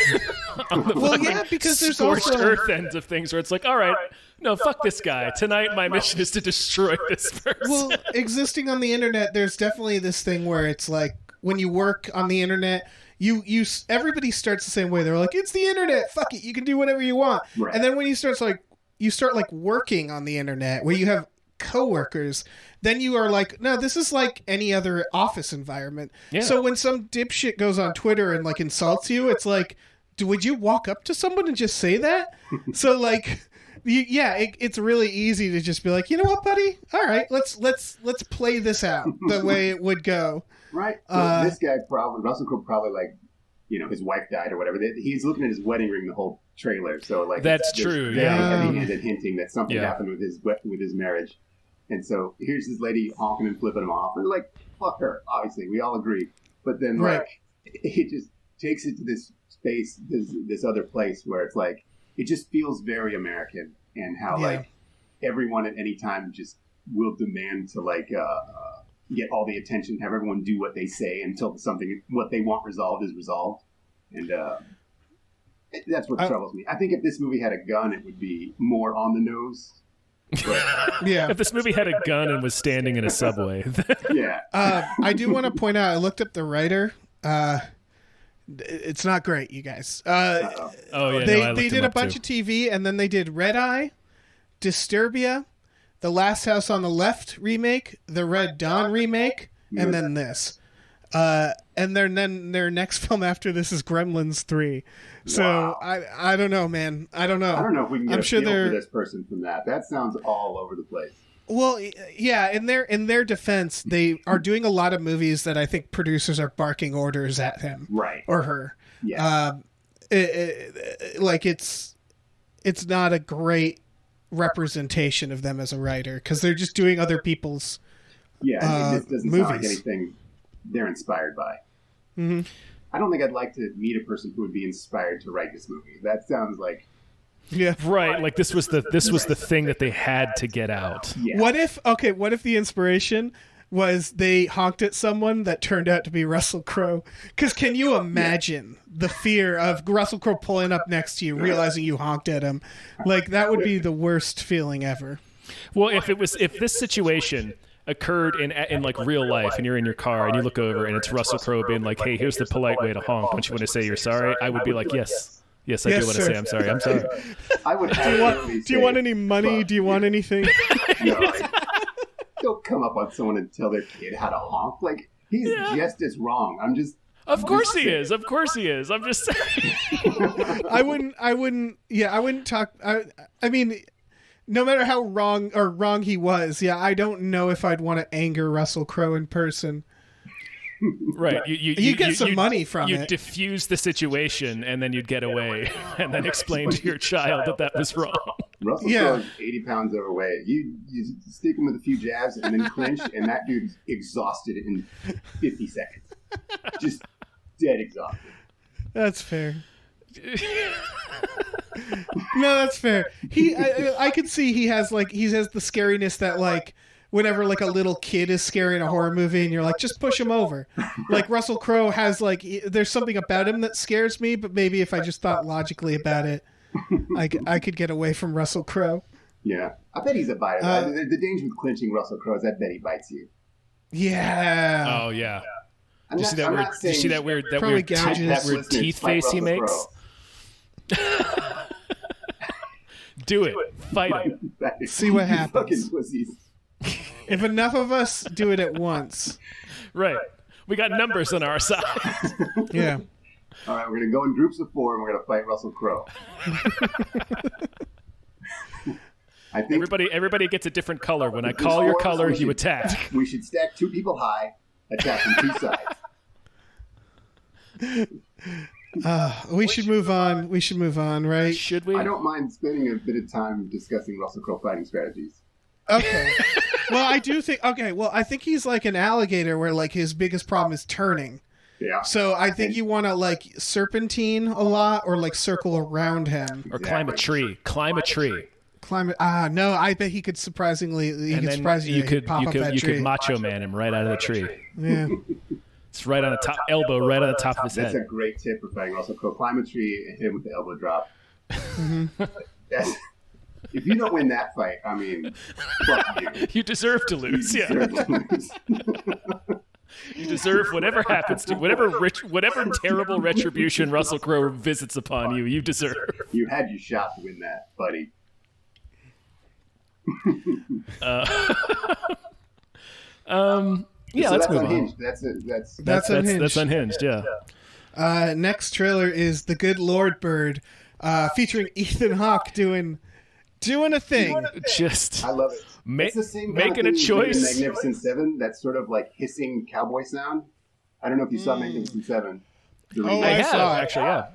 on the because there's scorched also earth ends of things where it's like, all right, no, fuck this guy. Tonight my mission is to destroy this person. Well, existing on the internet, there's definitely this thing where it's like when you work on the internet, everybody starts the same way. They're like, it's the internet. Fuck it, you can do whatever you want. Right. And then when you start working on the internet, where you have coworkers, then you are like, no, this is like any other office environment. Yeah. So when some dipshit goes on Twitter and like insults you, it's like, would you walk up to someone and just say that? So like, it's really easy to just be like, you know what, buddy? All right, let's play this out the way it would go. Right. So this guy Russell Crowe probably like, his wife died or whatever. He's looking at his wedding ring the whole trailer. So like that's true. Very Yeah. heavy-handed hinting that something happened with his marriage. And so here's this lady honking and flipping him off. And like, fuck her. Obviously, we all agree. But then like, it just takes it to this space, this other place where it's like, it just feels very American, and how like everyone at any time just will demand to like get all the attention, have everyone do what they say until what they want resolved is resolved. And that's what troubles me. I think if this movie had a gun, it would be more on the nose. If this movie had a gun and was standing in a subway. I do want to point out, I looked up the writer. It's not great, you guys. They did a bunch of TV, and then they did Red Eye, Disturbia, The Last House on the Left remake, the Red Dawn remake, and then this. And then their next film after this is Gremlins 3. So I don't know, man. I don't know. I don't know if we can get a feel for this person from that. That sounds all over the place. Well, yeah. In their defense, they are doing a lot of movies that I think producers are barking orders at him, right, or her. Yeah. It's not a great representation of them as a writer, because they're just doing other people's it just doesn't movies. sound like anything they're inspired by. Mm-hmm. I don't think I'd like to meet a person who would be inspired to write this movie. That sounds like right. Like this was the thing that they had to get out. Yeah. What if the inspiration was they honked at someone that turned out to be Russell Crowe? Because can you imagine the fear of Russell Crowe pulling up next to you, realizing you honked at him? Like, that would be the worst feeling ever. Well, if this situation occurred in like real life, and you're in your car and you look over and it's Russell Crowe being like, "Hey, here's the polite way to honk. Don't you want to say you're sorry?" I would be like, "Yes, I do want to say I'm sorry. I'm sorry." I would. Do you want any money? Do you want anything? No, don't come up on someone and tell their kid how to honk. Like, he's just as wrong. Of course he is. I'm just saying. I wouldn't talk. I mean, no matter how wrong he was, I don't know if I'd want to anger Russell Crowe in person. Right. You get some money from it. You'd diffuse the situation, and then you'd get away, and then explain to your child that was wrong. Russell Crowe's 80 pounds overweight. You stick him with a few jabs and then clinch, and that dude's exhausted in 50 seconds. Just dead exhausted. That's fair. No, that's fair. I could see he has the scariness that, like, whenever like a little kid is scary in a horror movie and you're like, just push him over. Like, Russell Crowe has, like, there's something about him that scares me, but maybe if I just thought logically about it, I could get away from Russell Crowe. Yeah. I bet he's a biter. The danger with clinching Russell Crowe is I bet he bites you. Yeah. Oh, yeah. You see that weird teeth face he makes? Do it. Fight him. See what happens. Fucking pussies. If enough of us do it at once. Right. We got numbers on our side. Yeah. All right, we're going to go in groups of 4 and we're going to fight Russell Crowe. I think everybody gets a different color. When I call your color, you attack. We should stack 2 people high, attack from 2 sides. We should move on, right? Should we? I don't mind spending a bit of time discussing Russell Crowe fighting strategies. Okay. Well, I think he's like an alligator where, like, his biggest problem is turning. Yeah. So I think you want to like serpentine a lot, or like circle around him, Or climb a tree. Climb a tree. climb it. No, I bet he could surprisingly. And then you could tree. Macho Man him right out of the tree. Yeah. It's right on the top elbow, right on the top of his That's head. a great tip for fighting Russell Crowe. Climb a tree and hit him with the elbow drop. If you don't win that fight, I mean, fuck you. You deserve to lose. You deserve to lose. You deserve whatever happens to whatever terrible retribution Russell Crowe visits upon you. You deserve. You had your shot to win that, buddy. Yeah, so let's that's move Unhinged. on. That's Unhinged. That's Unhinged. Yeah. Next trailer is The Good Lord Bird, featuring Ethan Hawke doing a thing. Just I love it. It's the same kind making of a thing choice. in Magnificent Seven. That sort of like hissing cowboy sound. I don't know if you saw Magnificent Seven. The Oh, remake. I I have saw it. actually. Yeah.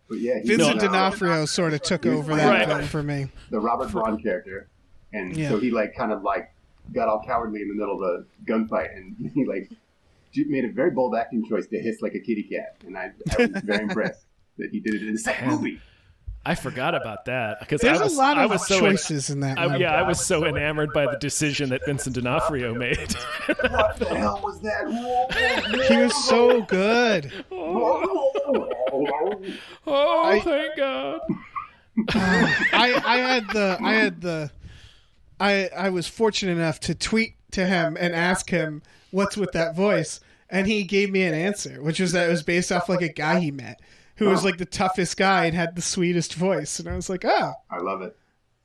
But yeah, he's Vincent in, D'Onofrio sort of took over that Right. film for me. the Robert Braun character, and Yeah. so he like kind of like got all cowardly in the middle of the gunfight, and he like made a very bold acting choice to hiss like a kitty cat, and I was very impressed that he did it in the second movie. I forgot about that because There's a lot of choices in that one. I was so enamored by the decision that Vincent D'Onofrio made. What the hell was that? He was so good. Oh, thank God! I was fortunate enough to tweet to him and ask him what's with that voice, and he gave me an answer, which was that it was based off like a guy he met who was like the toughest guy and had the sweetest voice, and I was like, oh, I love it.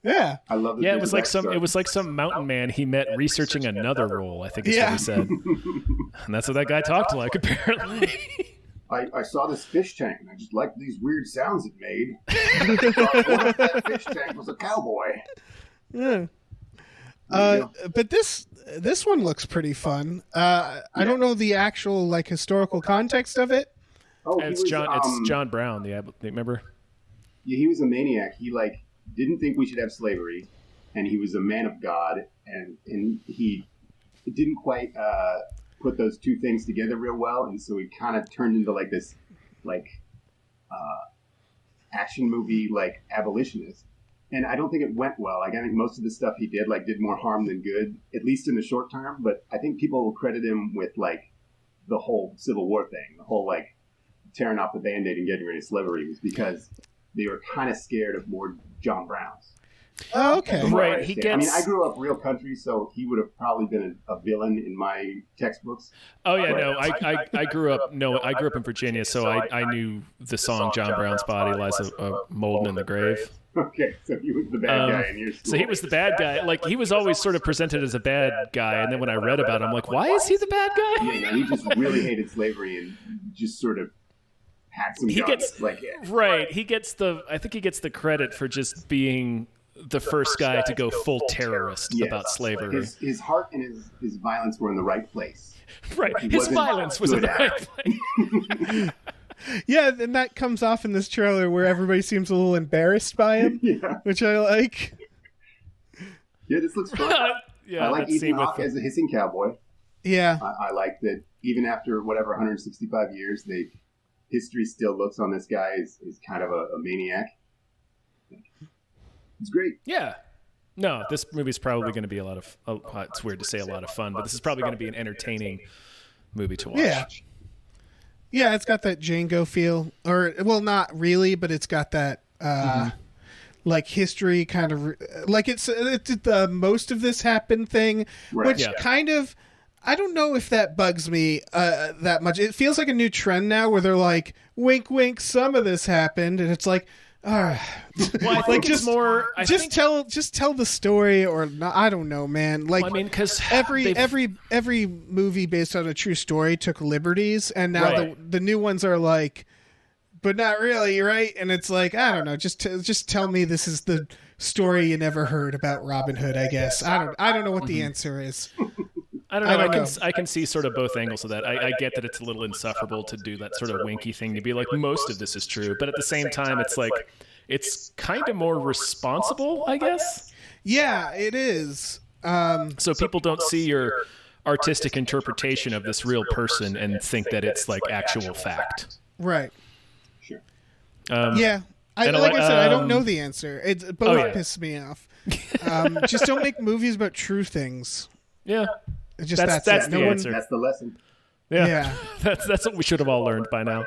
yeah. I love it. Yeah, it was like some mountain man he met researching another role. I think is what he said, and that's what that guy talked like apparently. I saw this fish tank, and I just liked these weird sounds it made. What if that fish tank was a cowboy? Yeah. But this one looks pretty fun. I don't know the actual like historical context of it. Oh, And it's John Brown. Remember? Yeah, he was a maniac. He like didn't think we should have slavery, and he was a man of God, and he didn't quite put those two things together real well, and so he kind of turned into like this action movie like abolitionist. And I don't think it went well. Like I think most of the stuff he did did more harm than good, at least in the short term. But I think people will credit him with like the whole Civil War thing, the whole like tearing off the Band-Aid and getting rid of slavery was because they were kind of scared of more John Browns. Oh, okay. Right. I mean, I grew up real country, so he would have probably been a villain in my textbooks. Oh yeah, no, I grew up. No, I grew up in Virginia, so I knew the song "John Brown's Body Lies Molten in the Grave." Okay, so he was the bad guy in your school. So he was the bad guy. Like he was always sort of presented as a bad guy, and then when I read about him, I'm like, why is he the bad guy? Yeah, no, he just really hated slavery and just sort of had some. He guns. gets right. I think he gets the credit for just being the first guy to go full terrorist about slavery. His heart and his violence were in the right place. Right, his violence was in the right place. Yeah, and that comes off in this trailer where everybody seems a little embarrassed by him, which I like. Yeah, this looks fun. I like Ethan Hawke as a hissing cowboy. Yeah. I like that even after 165 years, history still looks on this guy as kind of a maniac. It's great. Yeah. No, this movie's probably going to be a lot of. It's weird to say a lot of fun, but this is probably going to be an entertaining movie to watch. Yeah. Yeah, it's got that Django feel, or well, not really, but it's got that like history kind of like it's the most of this happened thing, which kind of I don't know if that bugs me that much. It feels like a new trend now where they're like, wink, wink, some of this happened, and it's like. Well, I think it's more. Just tell the story, or not, I don't know, man. Like, well, I mean, because every movie based on a true story took liberties, and now the new ones are like, but not really, right? And it's like, I don't know. Just tell me this is the story you never heard about Robin Hood. I guess I don't know what the answer is. I don't know. I can see sort of both angles of that. I get that it's a little insufferable to do that sort of winky thing to be like, most of this is true. But at the same time, it's like, it's kind of more responsible, I guess. Yeah, it is. So people don't see your artistic interpretation of this real person and think that it's like actual fact. Right. Sure. Yeah. Like I said, I don't know the answer. Both piss me off. Just don't make movies about true things. Yeah. That's the answer. That's the lesson. Yeah. That's what we should have all learned by now.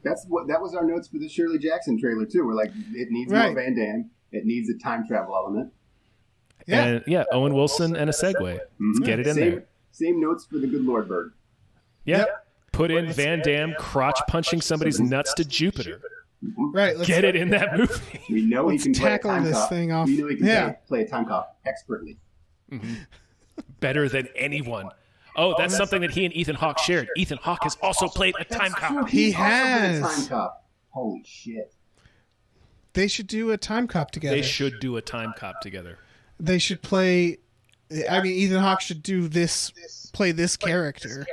That was our notes for the Shirley Jackson trailer too. We're like, it needs more Van Damme. It needs a time travel element. Yeah. And Owen Wilson and a Segway. Let's get it in there. Same notes for the Good Lord Bird. Yeah. Yep. Put in Van Damme crotch punching somebody's nuts to Jupiter. Right. Let's get it in that movie. We know he can tackle play a time this cop. thing off. We know he can play a time cop expertly. Better than anyone. Oh, that's something that he and Ethan Hawke shared. Ethan Hawke has also played a time cop. He has. Been a time cop. Holy shit. They should do a time cop together. They should do a time cop together. They should play. I mean, Ethan Hawke should play this character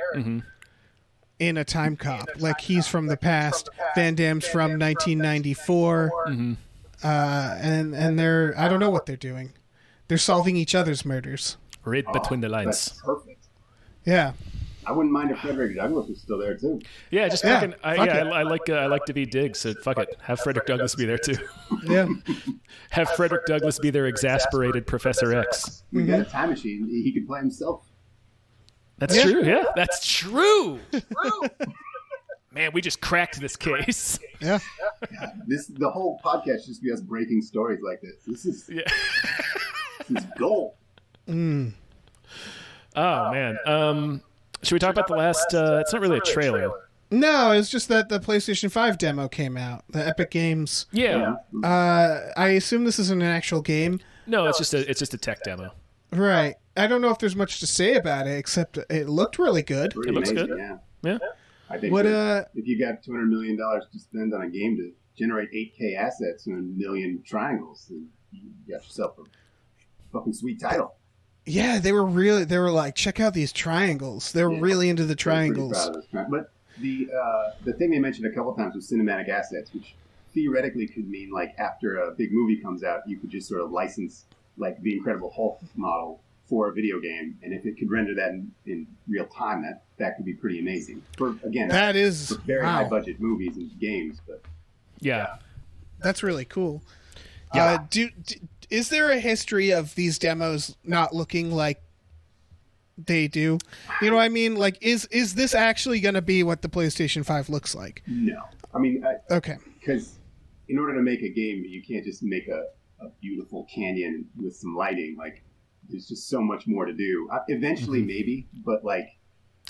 in a time cop. Like he's from the past. Van Damme's from 1994. And they're, I don't know what they're doing. They're solving each other's murders. Read between the lines. That's perfect. Yeah. I wouldn't mind if Frederick Douglass was still there too. Yeah, just fucking. I like David Diggs, so fuck it. Have Frederick Douglass be there too. Yeah. Have Frederick Douglass be their exasperated Professor X. We got a time machine. He could play himself. That's true. Yeah, that's true. Man, we just cracked this case. Yeah. The whole podcast should just be us breaking stories like this. This is gold. Oh man. Should we talk about the last? It's not really a trailer. No, it's just that the PlayStation 5 demo came out. The Epic Games. Yeah. I assume this isn't an actual game. No, it's just a tech demo. Right. I don't know if there's much to say about it, except it looked really good. It looks good. Yeah. I think if you got $200 million to spend on a game to generate 8K assets and a million triangles, then you got yourself a fucking sweet title. Yeah, they were like, check out these triangles. They're really into the triangles. But the thing they mentioned a couple times was cinematic assets, which theoretically could mean like after a big movie comes out, you could just sort of license like the Incredible Hulk model for a video game, and if it could render that in real time, that could be pretty amazing. For very high budget movies and games, but that's really cool. Yeah. Is there a history of these demos not looking like they do? You know what I mean? Like, is this actually going to be what the PlayStation 5 looks like? No. I mean, okay. Because in order to make a game, you can't just make a beautiful canyon with some lighting. Like, there's just so much more to do. Eventually, maybe, but like,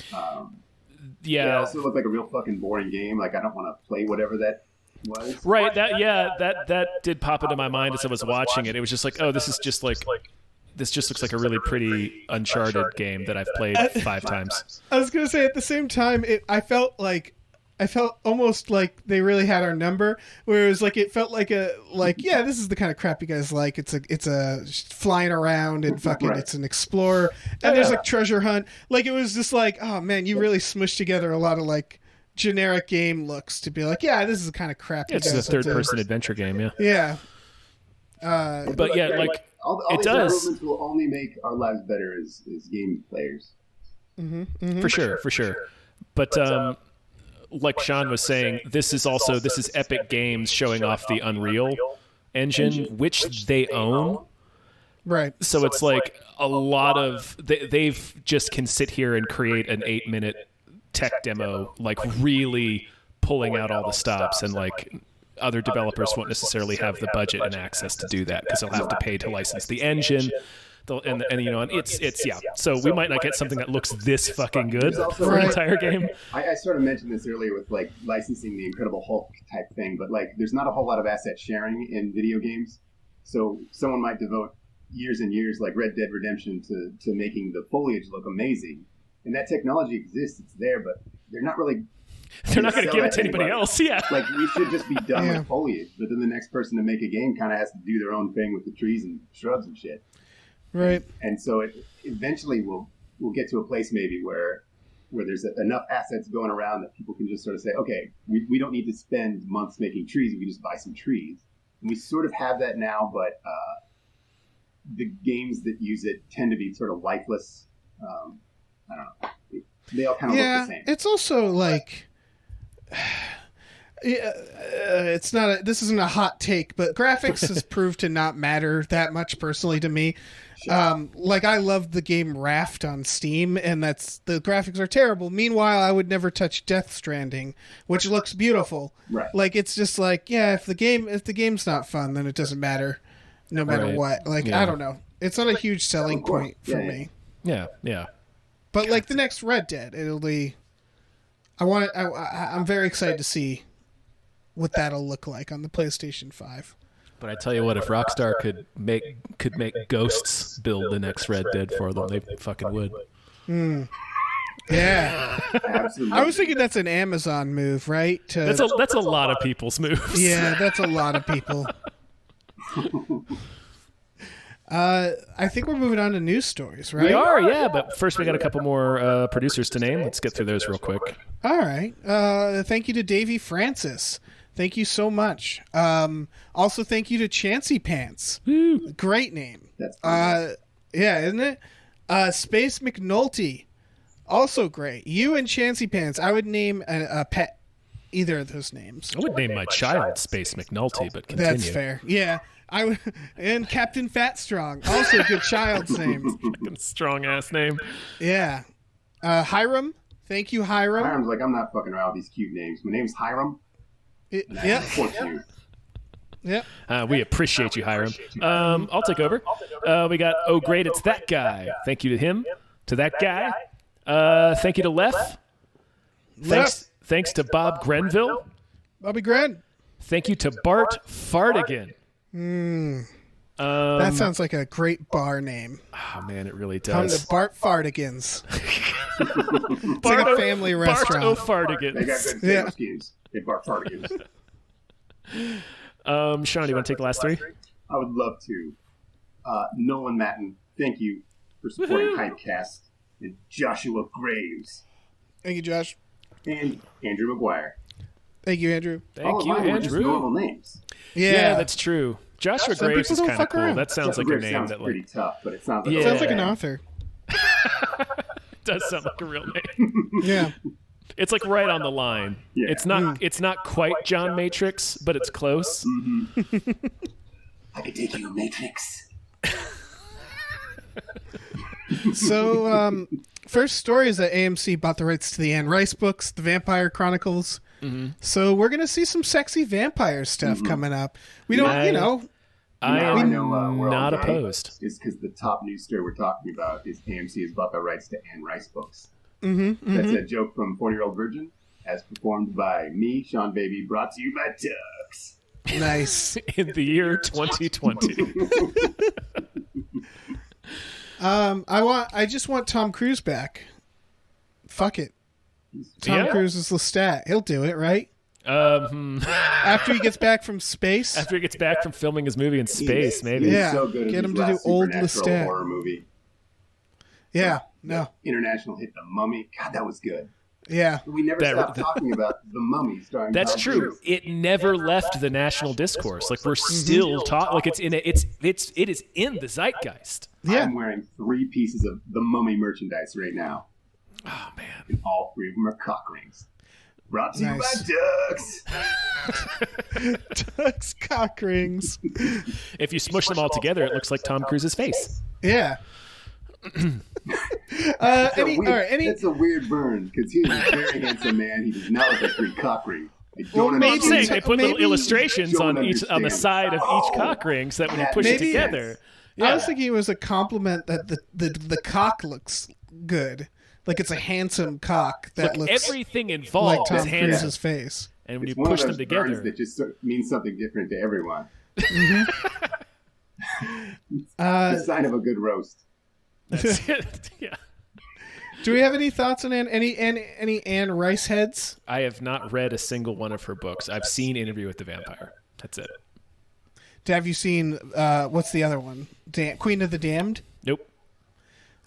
it also looked like a real fucking boring game. Like, I don't want to play whatever that was. Right. That did pop into my mind as I was watching it. It was just like, oh, this just looks like a really pretty Uncharted game that I've played 5 times. I was gonna say at the same time, I felt almost like they really had our number. Where it was like it felt like this is the kind of crap you guys like. It's a flying around and fucking it's an explorer and there's like treasure hunt. Like it was just like, oh man, you really smushed together a lot of like generic game looks to be like, this is the kind of crap. It's a third-person adventure game, yeah. But yeah, like all it these does. improvements will only make our lives better as game players. For sure. But like Sean was saying, this is Epic Games showing off the Unreal Engine, which they own. Right. So it's like a lot of they've just can sit here and create an 8-minute tech demo, like really pulling out all the stops, and like other developers won't necessarily have the budget and access to do that because they'll have to pay to license the engine. And it's So we might not get something that looks this fucking good for an entire game. I sort of mentioned this earlier with like licensing the Incredible Hulk type thing, but like there's not a whole lot of asset sharing in video games. So someone might devote years and years, like Red Dead Redemption, to making the foliage look amazing. And that technology exists; it's there, but they're not really. They're not going to give it to anybody else. Yeah, like we should just be done with foliage, but then the next person to make a game kind of has to do their own thing with the trees and shrubs and shit. Right. And so eventually we'll get to a place maybe where there's enough assets going around that people can just sort of say, okay, we don't need to spend months making trees. We can just buy some trees. And we sort of have that now, but the games that use it tend to be sort of lifeless. I don't know. They all kind of look the same. It's also like, it's not. This isn't a hot take, but graphics has proved to not matter that much personally to me. Sure. Like I loved the game Raft on Steam, and the graphics are terrible. Meanwhile, I would never touch Death Stranding, which looks beautiful. Right. Like it's just like, yeah, if the game's not fun, then it doesn't matter, no matter what. Like I don't know. It's not a huge selling point for me. Yeah, yeah. But like the next Red Dead, it'll be. I'm very excited to see what that'll look like on the PlayStation 5. But I tell you what, if Rockstar could make Ghosts build the next Red Dead for them, they fucking would. Yeah, absolutely. I was thinking that's an Amazon move, right? That's a lot of people's moves. Yeah, that's a lot of people. I think we're moving on to news stories, right? We are, yeah. But first, we got a couple more producers to name. Let's get through those real quick. All right. Thank you to Davey Francis. Thank you so much. Also, thank you to Chancy Pants. Woo. Great name. That's yeah, isn't it? Space McNulty. Also great. You and Chancy Pants. I would name a pet either of those names. I would name my child Space McNulty, but continue. That's fair. Yeah. And Captain Fat Strong. Also a good child's name. Strong ass name. Yeah. Hiram. Thank you, Hiram. Hiram's like, I'm not fucking around with these cute names. My name's Hiram. Yep. Yep. We appreciate you, Hiram. I'll take over. We got, oh, great, it's that guy. Thank you to him. To that guy. Thank you to Lef. Thanks to Bob Grenville. Bobby Gren. Thank you to Bart Fartigan. That sounds like a great bar name. Oh, man, it really does. Come to Bart Fartigan's. It's like a family restaurant. Bart O'Fartigans. They got good sandwich schemes. They Bart Fartigan's. Sean, do you want to take the last three? I would love to. Nolan Matten, thank you for supporting Hypecast. And Joshua Graves. Thank you, Josh. And Andrew McGuire. Thank you, Andrew. Thank you, Andrew. Just normal names. Yeah, that's true. Joshua Graves is kind of cool. That sounds like a name sounds that pretty tough, but it sounds like sounds like an author. It does sound like a real name. Yeah. It's like right on the line. Yeah. It's not quite John Matrix, but it's close. Mm-hmm. I could take you to Matrix. So, first story is that AMC bought the rights to the Anne Rice books, the Vampire Chronicles. Mm-hmm. So we're going to see some sexy vampire stuff coming up. We don't, I am not opposed. Is because the top news story we're talking about is AMC has bought the rights to Anne Rice books. Mm-hmm, That's a joke from 40-Year-Old Virgin, as performed by me, Seanbaby, brought to you by Tux. Nice. In the year 2020. I just want Tom Cruise back. Fuck it. Tom Cruise is Lestat. He'll do it, right? After he gets back from space. After he gets back from filming his movie in space, maybe. Yeah. So good Get him to do old Lestat horror movie. Yeah. No. International hit The Mummy. God, that was good. Yeah. We never stopped talking about The Mummy starring That's Tom true. Cruise. It never left the national discourse. Like we're still talking. Like it is in the zeitgeist. Yeah. I'm wearing 3 pieces of The Mummy merchandise right now. Oh man. And all 3 of them are cock rings. Brought to you by Tux. Tux cock rings. If you smush them all together, it looks like Tom Cruise's face. Yeah. It's a weird burn because he's a very handsome man. He does not look like 3 cock rings. I'm saying they put little illustrations on the side of each cock ring, so that when you push it together. I was thinking it was a compliment that the cock looks good. Like it's a handsome cock that looks everything involved like is Tom Cruise's face. And when you push them together, that just means something different to everyone. Mm-hmm. It's a sign of a good roast. That's it. Yeah. Do we have any thoughts on any Anne Rice heads? I have not read a single one of her books. I've seen Interview with the Vampire. That's it. Have you seen what's the other one? Queen of the Damned? Nope.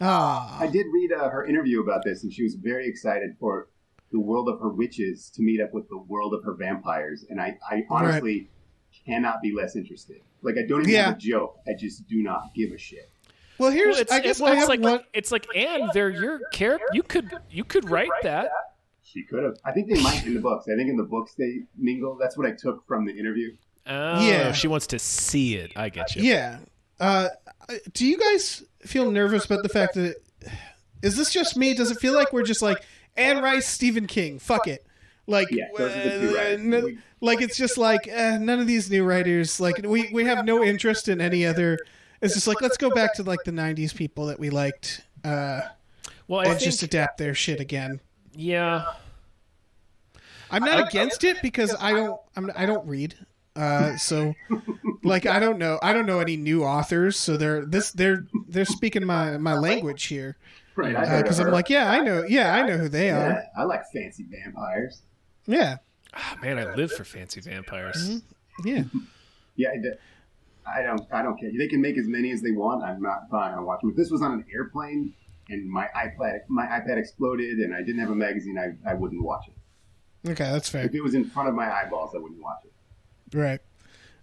Ah. I did read her interview about this, and she was very excited for the world of her witches to meet up with the world of her vampires. And I honestly cannot be less interested. Like, I don't even have a joke. I just do not give a shit. Well, it's like, and they're your character. You could write that. She could have. I think they might in the books. I think in the books they mingle. That's what I took from the interview. Oh, yeah. She wants to see it. I get you. Yeah. Do you guys feel nervous about the fact that... Is this just me? Does it feel like we're just like, Anne Rice, Stephen King, fuck it. Like, those are the two writers. Like it's just like, none of these new writers, like, we have no interest in any other... It's just like, let's go back to like the 90s people that we liked and just adapt their shit again. Yeah. I'm not against it because I don't read. So like I don't know any new authors, so they're speaking my language here. Right. Because I'm like, I know who they are. I like fancy vampires. Yeah. Oh, man, I live for fancy vampires. Mm-hmm. Yeah. Yeah, I don't care. They can make as many as they want. I'm not buying on watching. If this was on an airplane and my iPad exploded and I didn't have a magazine, I wouldn't watch it. Okay, that's fair. If it was in front of my eyeballs, I wouldn't watch it. Right.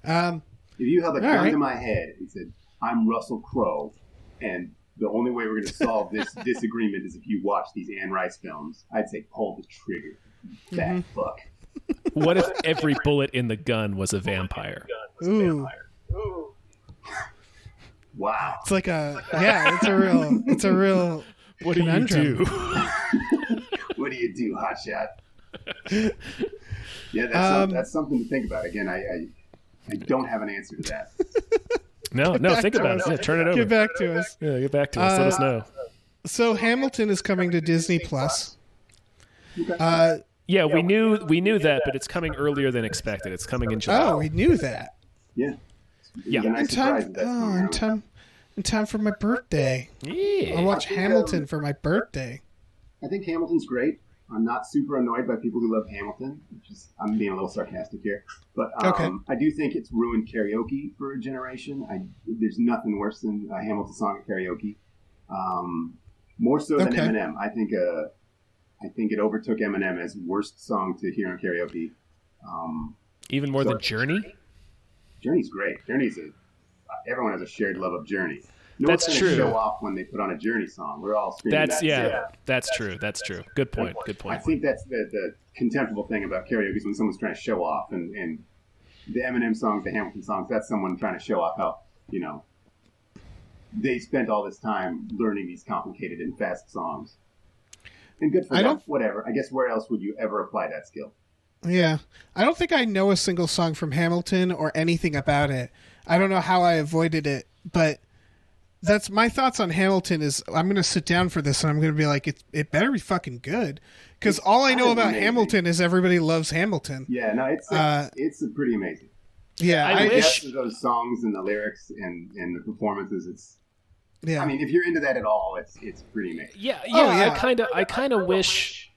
If you held a gun to my head and said, "I'm Russell Crowe, and the only way we're going to solve this disagreement is if you watch these Anne Rice films," I'd say, pull the trigger. Fat fuck. What if every bullet in the gun was a vampire? Ooh. Wow. It's like it's a real What conundrum. Do you do? What do you do, hotshot? Yeah, that's something to think about. Again, I don't have an answer to that. No, think about it. Yeah, turn it over. Get back to us. Yeah, get back to us. Let us know. So Hamilton is coming to Disney Plus. Yeah, we knew that, but it's coming earlier than expected. It's coming in July. Oh, we knew that. Yeah. In time for my birthday. Yeah. I'll watch Hamilton for my birthday. I think Hamilton's great. I'm not super annoyed by people who love Hamilton, I'm being a little sarcastic here. But I do think it's ruined karaoke for a generation. There's nothing worse than a Hamilton song at karaoke. More so than Eminem. I think it overtook Eminem as worst song to hear on karaoke. Even more than Journey? Journey's great. Everyone has a shared love of Journey. No That's one's true. Show off when they put on a Journey song. We're all screaming. That's true. Good point. I think that's the contemptible thing about karaoke is when someone's trying to show off, and the Eminem songs, the Hamilton songs, that's someone trying to show off how they spent all this time learning these complicated and fast songs. And good for them. Whatever. I guess where else would you ever apply that skill? Yeah. I don't think I know a single song from Hamilton or anything about it. I don't know how I avoided it, but that's my thoughts on Hamilton is I'm going to sit down for this and I'm going to be like, it better be fucking good. Because all I know about Hamilton is everybody loves Hamilton. Yeah, no, it's pretty amazing. Yeah, I wish those songs and the lyrics and the performances. I mean, if you're into that at all, it's pretty amazing. Yeah. I kind of wish,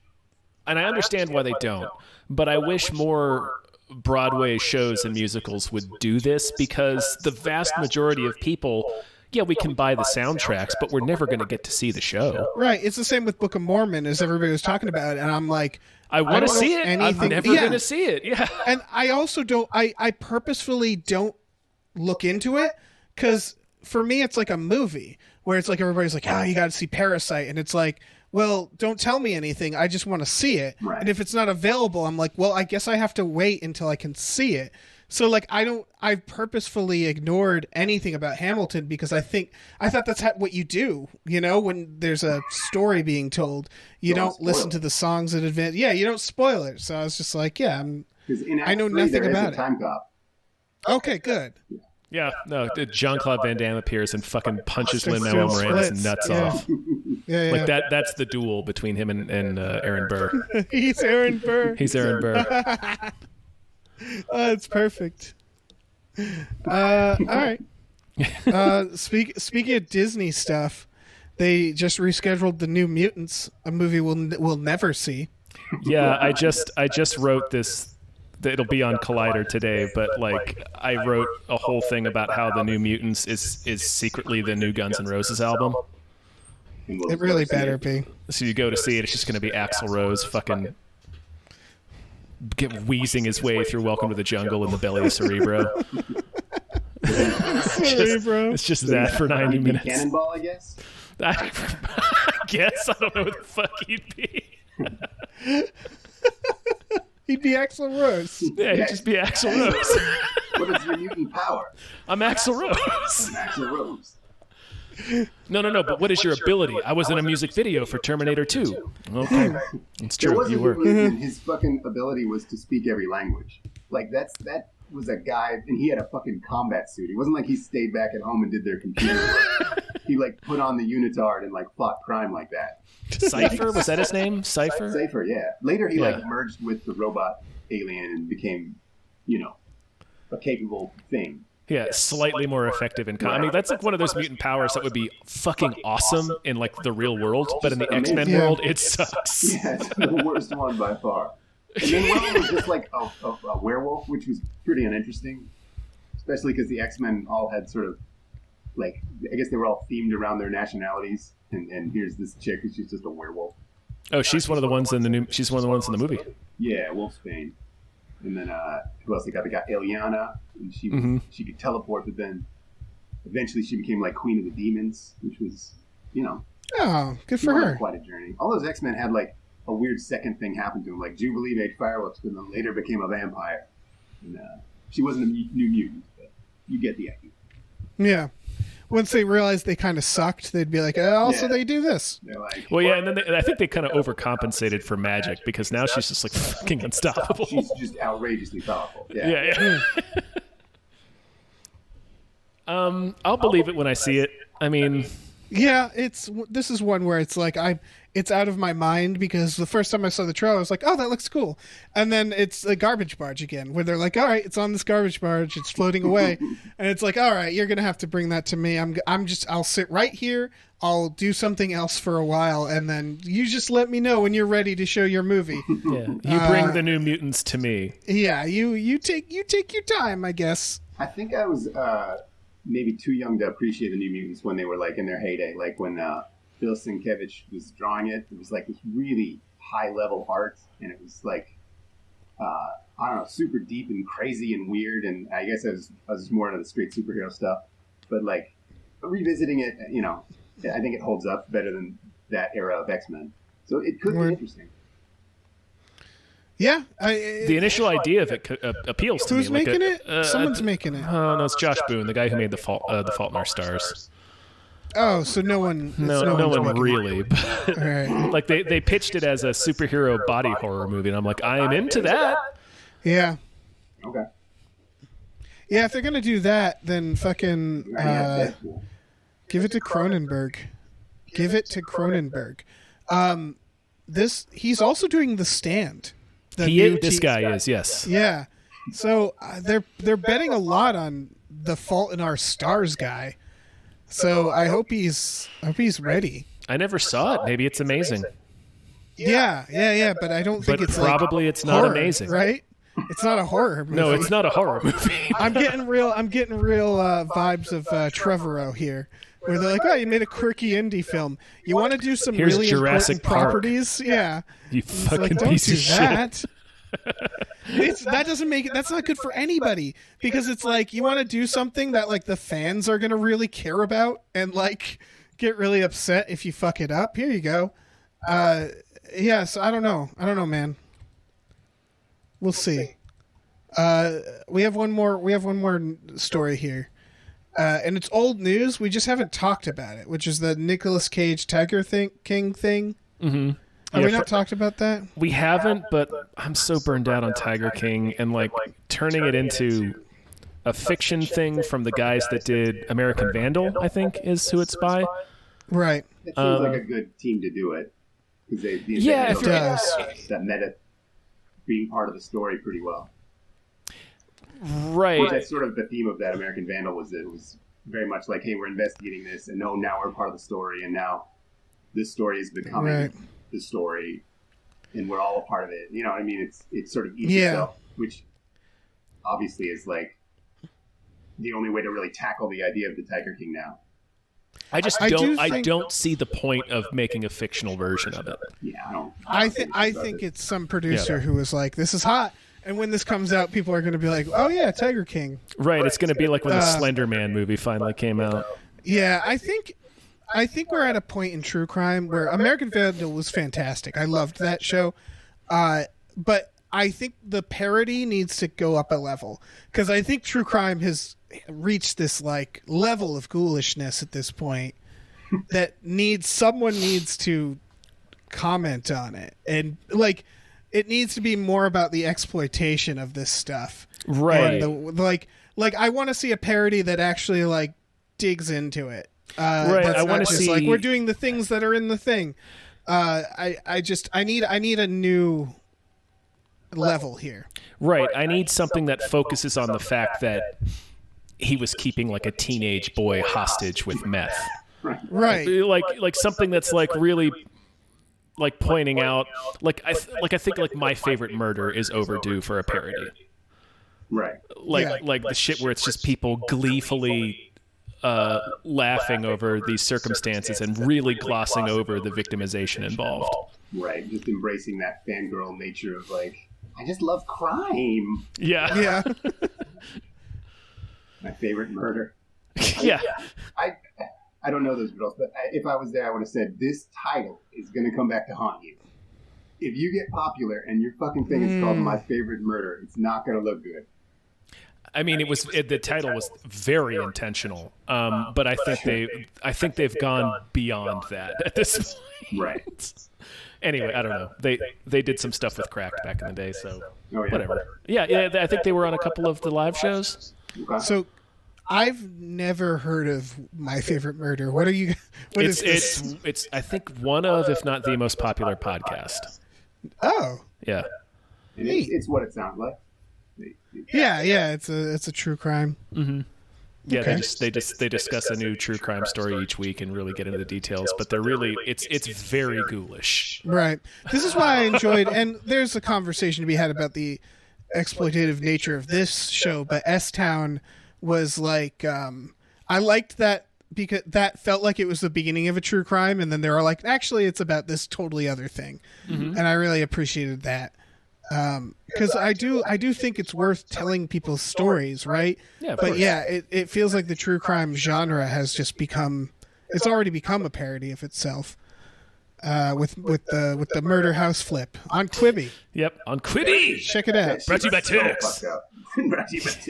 and I understand why they don't, but I wish more Broadway shows and musicals would do this because the vast majority of people. Yeah, we can buy the soundtracks, but we're never going to get to see the show. Right. It's the same with Book of Mormon, as everybody was talking about. And I'm like, I want to see it. I'm never going to see it. Yeah. And I also don't, I purposefully don't look into it because for me, it's like a movie where it's like everybody's like, you got to see Parasite. And it's like, well, don't tell me anything. I just want to see it. Right. And if it's not available, I'm like, well, I guess I have to wait until I can see it. So like I've purposefully ignored anything about Hamilton because I thought that's what you do, when there's a story being told, you don't listen to the songs in advance. Yeah, you don't spoil it. So I was just like, I know nothing about it. Timecop. Okay, good. Yeah, no, Jean-Claude Van Damme appears and fucking punches Lin-Manuel Miranda's nuts off. Yeah. Like that's the duel between him and Aaron Burr. He's Aaron Burr. Oh, it's perfect. All right. Speaking of Disney stuff, they just rescheduled The New Mutants, a movie we'll never see. Yeah, I just wrote this. It'll be on Collider today, but like I wrote a whole thing about how The New Mutants is secretly the new Guns N' Roses album. It really better be. So you go to see it, it's just going to be Axl Rose fucking wheezing his way through Welcome to the Jungle in the belly of Cerebro. It's just that for 90 minutes. Cannonball, I guess. I guess. I don't know what the fuck he'd be. He'd be Axl Rose. Yeah, he'd just be Axl Rose. What is your mutant power? I'm Axl Rose. Axl Rose. No. But what is your ability? I was in a music video for Terminator 2. Okay, it's true. You were. His fucking ability was to speak every language. Like that was a guy, and he had a fucking combat suit. It wasn't like he stayed back at home and did their computer work. He like put on the unitard and like fought crime like that. Cypher, was that his name? Cypher? Cypher, yeah. Later he like merged with the robot alien and became, a capable thing. Yeah, slightly more effective in I mean, that's like one of those mutant powers that would be fucking awesome in like the real world, but in the X-Men world, it sucks. Yeah, it's the worst one by far. And then one was just like a werewolf, which was pretty uninteresting, especially because the X-Men all had sort of like, I guess they were all themed around their nationalities, and here's this chick who's just a werewolf. Oh, she's one of the ones in the she's one of the ones in the movie. Yeah, Wolfsbane. And then who else they got? They got Eliana, and she could teleport, but then eventually she became like Queen of the Demons, which was, oh, good for her. Quite a journey. All those X-Men had like a weird second thing happen to them. Like Jubilee made fireworks, but then later became a vampire. And she wasn't a new mutant, but you get the idea. Yeah. Once they realized they kind of sucked, they'd be like, also they do this. They're like, well, yeah, and then I think they kind of overcompensated for magic because now she's just like fucking unstoppable. She's just outrageously powerful. Yeah. I'll believe it when I see it. I mean, yeah, this is one where it's like it's out of my mind because the first time I saw the trailer, I was like, oh, that looks cool. And then it's a garbage barge again, where they're like, all right, it's on this garbage barge, it's floating away. And it's like, all right, you're going to have to bring that to me. I'll sit right here. I'll do something else for a while. And then you just let me know when you're ready to show your movie. Yeah. You bring the New Mutants to me. Yeah. You take your time, I guess. I think I was, maybe too young to appreciate the New Mutants when they were like in their heyday. Like when, Bill Sienkiewicz was drawing it. It was like this really high-level art, and it was like, I don't know, super deep and crazy and weird, and I guess I was more into the straight superhero stuff. But, like, revisiting it, I think it holds up better than that era of X-Men. So it could be interesting. Yeah. The initial idea of it appeals to me. Who's making it? Someone's making it. Oh, no, it's Josh Boone, the guy who made The Fault in Our Stars. Oh, so no one really. But, right. Like they pitched it as a superhero body horror movie, and I'm like, I am into that. Yeah. Okay. Yeah, if they're gonna do that, then fucking give it to Cronenberg. Give it to Cronenberg. He's also doing The Stand. This guy is, yes. Yeah. So they're betting a lot on the Fault in Our Stars guy. So I hope he's ready. I never saw it. Maybe it's amazing. Yeah. But I don't think it's probably like it's not horror, amazing, right? It's not a horror movie. No, it's not a horror movie. I'm getting real vibes of Trevorrow here, where they're like, "Oh, you made a quirky indie film. You want to do some Here's really Jurassic important Park. properties? Yeah, You fucking don't piece do of that. shit. That doesn't make it. That's not good for anybody because it's like you want to do something that like the fans are gonna really care about and like get really upset if you fuck it up. Here you go. Yeah. So I don't know, man. We'll see. We have one more story here, and it's old news. We just haven't talked about it, which is the Nicolas Cage Tiger King thing. Mm-hmm. Have we not talked about that? We haven't, but I'm so burned out on Tiger King and like turning it into a fiction thing from the guys that did American Vandal, I think is who it's by. Right. It seems like a good team to do it. It does. That meta being part of the story pretty well. Right. That's sort of the theme of that American Vandal was that it was very much like, hey, we're investigating this, and now we're part of the story, and now this story is becoming the story, and we're all a part of it. You know what I mean? It's sort of eats itself, which obviously is like the only way to really tackle the idea of the Tiger King now. I just don't see the point of making a fictional version of it. Yeah, I think it's some producer who was like, "This is hot," and when this comes out, people are going to be like, "Oh yeah, Tiger King." Right. It's going to be like when the Slender Man movie finally came out. Yeah, I think we're at a point in true crime where American Vandal was fantastic. I loved that show, but I think the parody needs to go up a level because I think true crime has reached this like level of ghoulishness at this point that someone needs to comment on it, and like it needs to be more about the exploitation of this stuff, right? And like I want to see a parody that actually like digs into it. Right. That's I want to see like we're doing the things that are in the thing. I need a new level here. Right. I need something that focuses on the fact that he was keeping like a teenage boy hostage with meth. Right. Like something that's like really like pointing out like I think like My Favorite Murder is overdue for a parody. Right. Like the shit where it's just people gleefully laughing over these circumstances and really glossing over the victimization involved. Right. Just embracing that fangirl nature of like, I just love crime. Yeah. Yeah. My Favorite Murder. Yeah. I don't know those riddles, but if I was there, I would have said, this title is going to come back to haunt you. If you get popular and your fucking thing is called My Favorite Murder, it's not going to look good. I mean, the title was very intentional, but I think they've gone beyond that at this point. Right. Anyway, I don't know. They did some stuff with Cracked back in the day, so whatever. Yeah. Yeah. I think they were on a couple of the live shows. Okay. So I've never heard of My Favorite Murder. What are you? What is this? It's I think one of, if not the most popular podcast. Oh. Yeah. It's what it sounds like. Yeah. It's a true crime. Mm-hmm. Yeah, Okay. they discuss a new true crime story each week and really get into the details, but they're really it's very ghoulish. Right. This is why I enjoyed, and there's a conversation to be had about the exploitative nature of this show, but S-Town was like, I liked that because that felt like it was the beginning of a true crime, and then they were like, actually, it's about this totally other thing, and I really appreciated that. Because I do think it's worth telling people's stories, right? Yeah, of but course. yeah, it feels like the true crime genre has just it's already become a parody of itself. With the Murder House flip on Quibi. Yep, on Quibi. Check it out. Brought to you by Tux. Brought to you by Tux.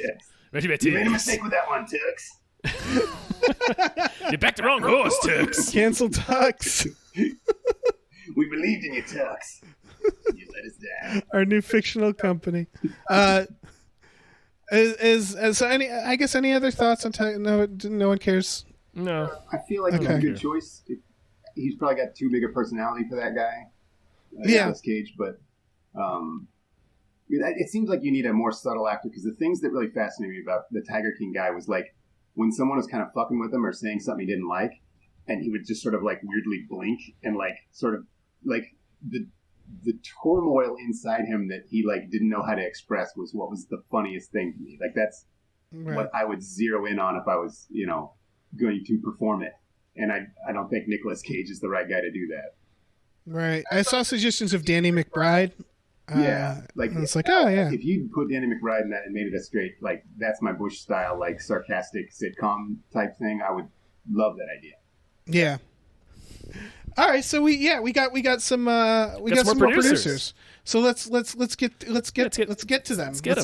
Brought to you by You made a Tux. mistake with that one, Tux. You backed the wrong horse, Tux. Cancel Tux. We believed in you, Tux. You let us down. Our new fictional company. So any other thoughts on no one cares? No. I feel like it's a good choice. He's probably got too big a personality for that guy. Nicolas Cage, but it seems like you need a more subtle actor, because the things that really fascinated me about the Tiger King guy was like when someone was kind of fucking with him or saying something he didn't like, and he would just sort of like weirdly blink and like sort of like the turmoil inside him that he like didn't know how to express was what was the funniest thing to me. Like that's what I would zero in on if I was, going to perform it. And I don't think Nicolas Cage is the right guy to do that. Right. I saw suggestions of Danny McBride. Like it's like, oh yeah. If you put Danny McBride in that and made it a straight, like That's My Bush style, like sarcastic sitcom type thing, I would love that idea. Yeah. All right, so we got some more producers. So let's get to them. Let's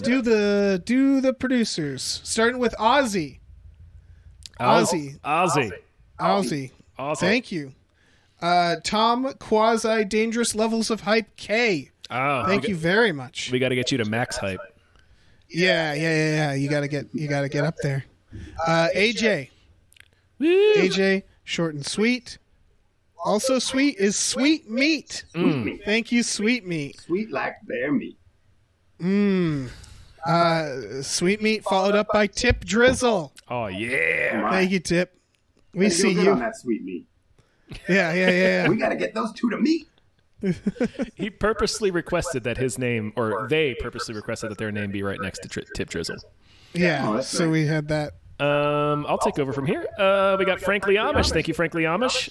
do the producers. Starting with Ozzy. Ozzy. Thank you. Tom Quasi Dangerous Levels of Hype K. Oh, thank you very much. We got to get you to max hype. Yeah. You gotta get up there. AJ. Woo. AJ, short and sweet. Also sweet is Sweet Meat. Thank you, Sweet Meat. Sweet like bear meat. Sweet Meat followed up by Tip Drizzle. Oh yeah. Thank you, Tip. We see you on that Sweet Meat. Yeah. We got to get those two to meet. He purposely requested that his name, or they purposely requested that their name be right next to Tip Drizzle. Yeah, that's so right. we had that. I'll take over from here. We got Frankly Amish. Thank you, Frankly Amish.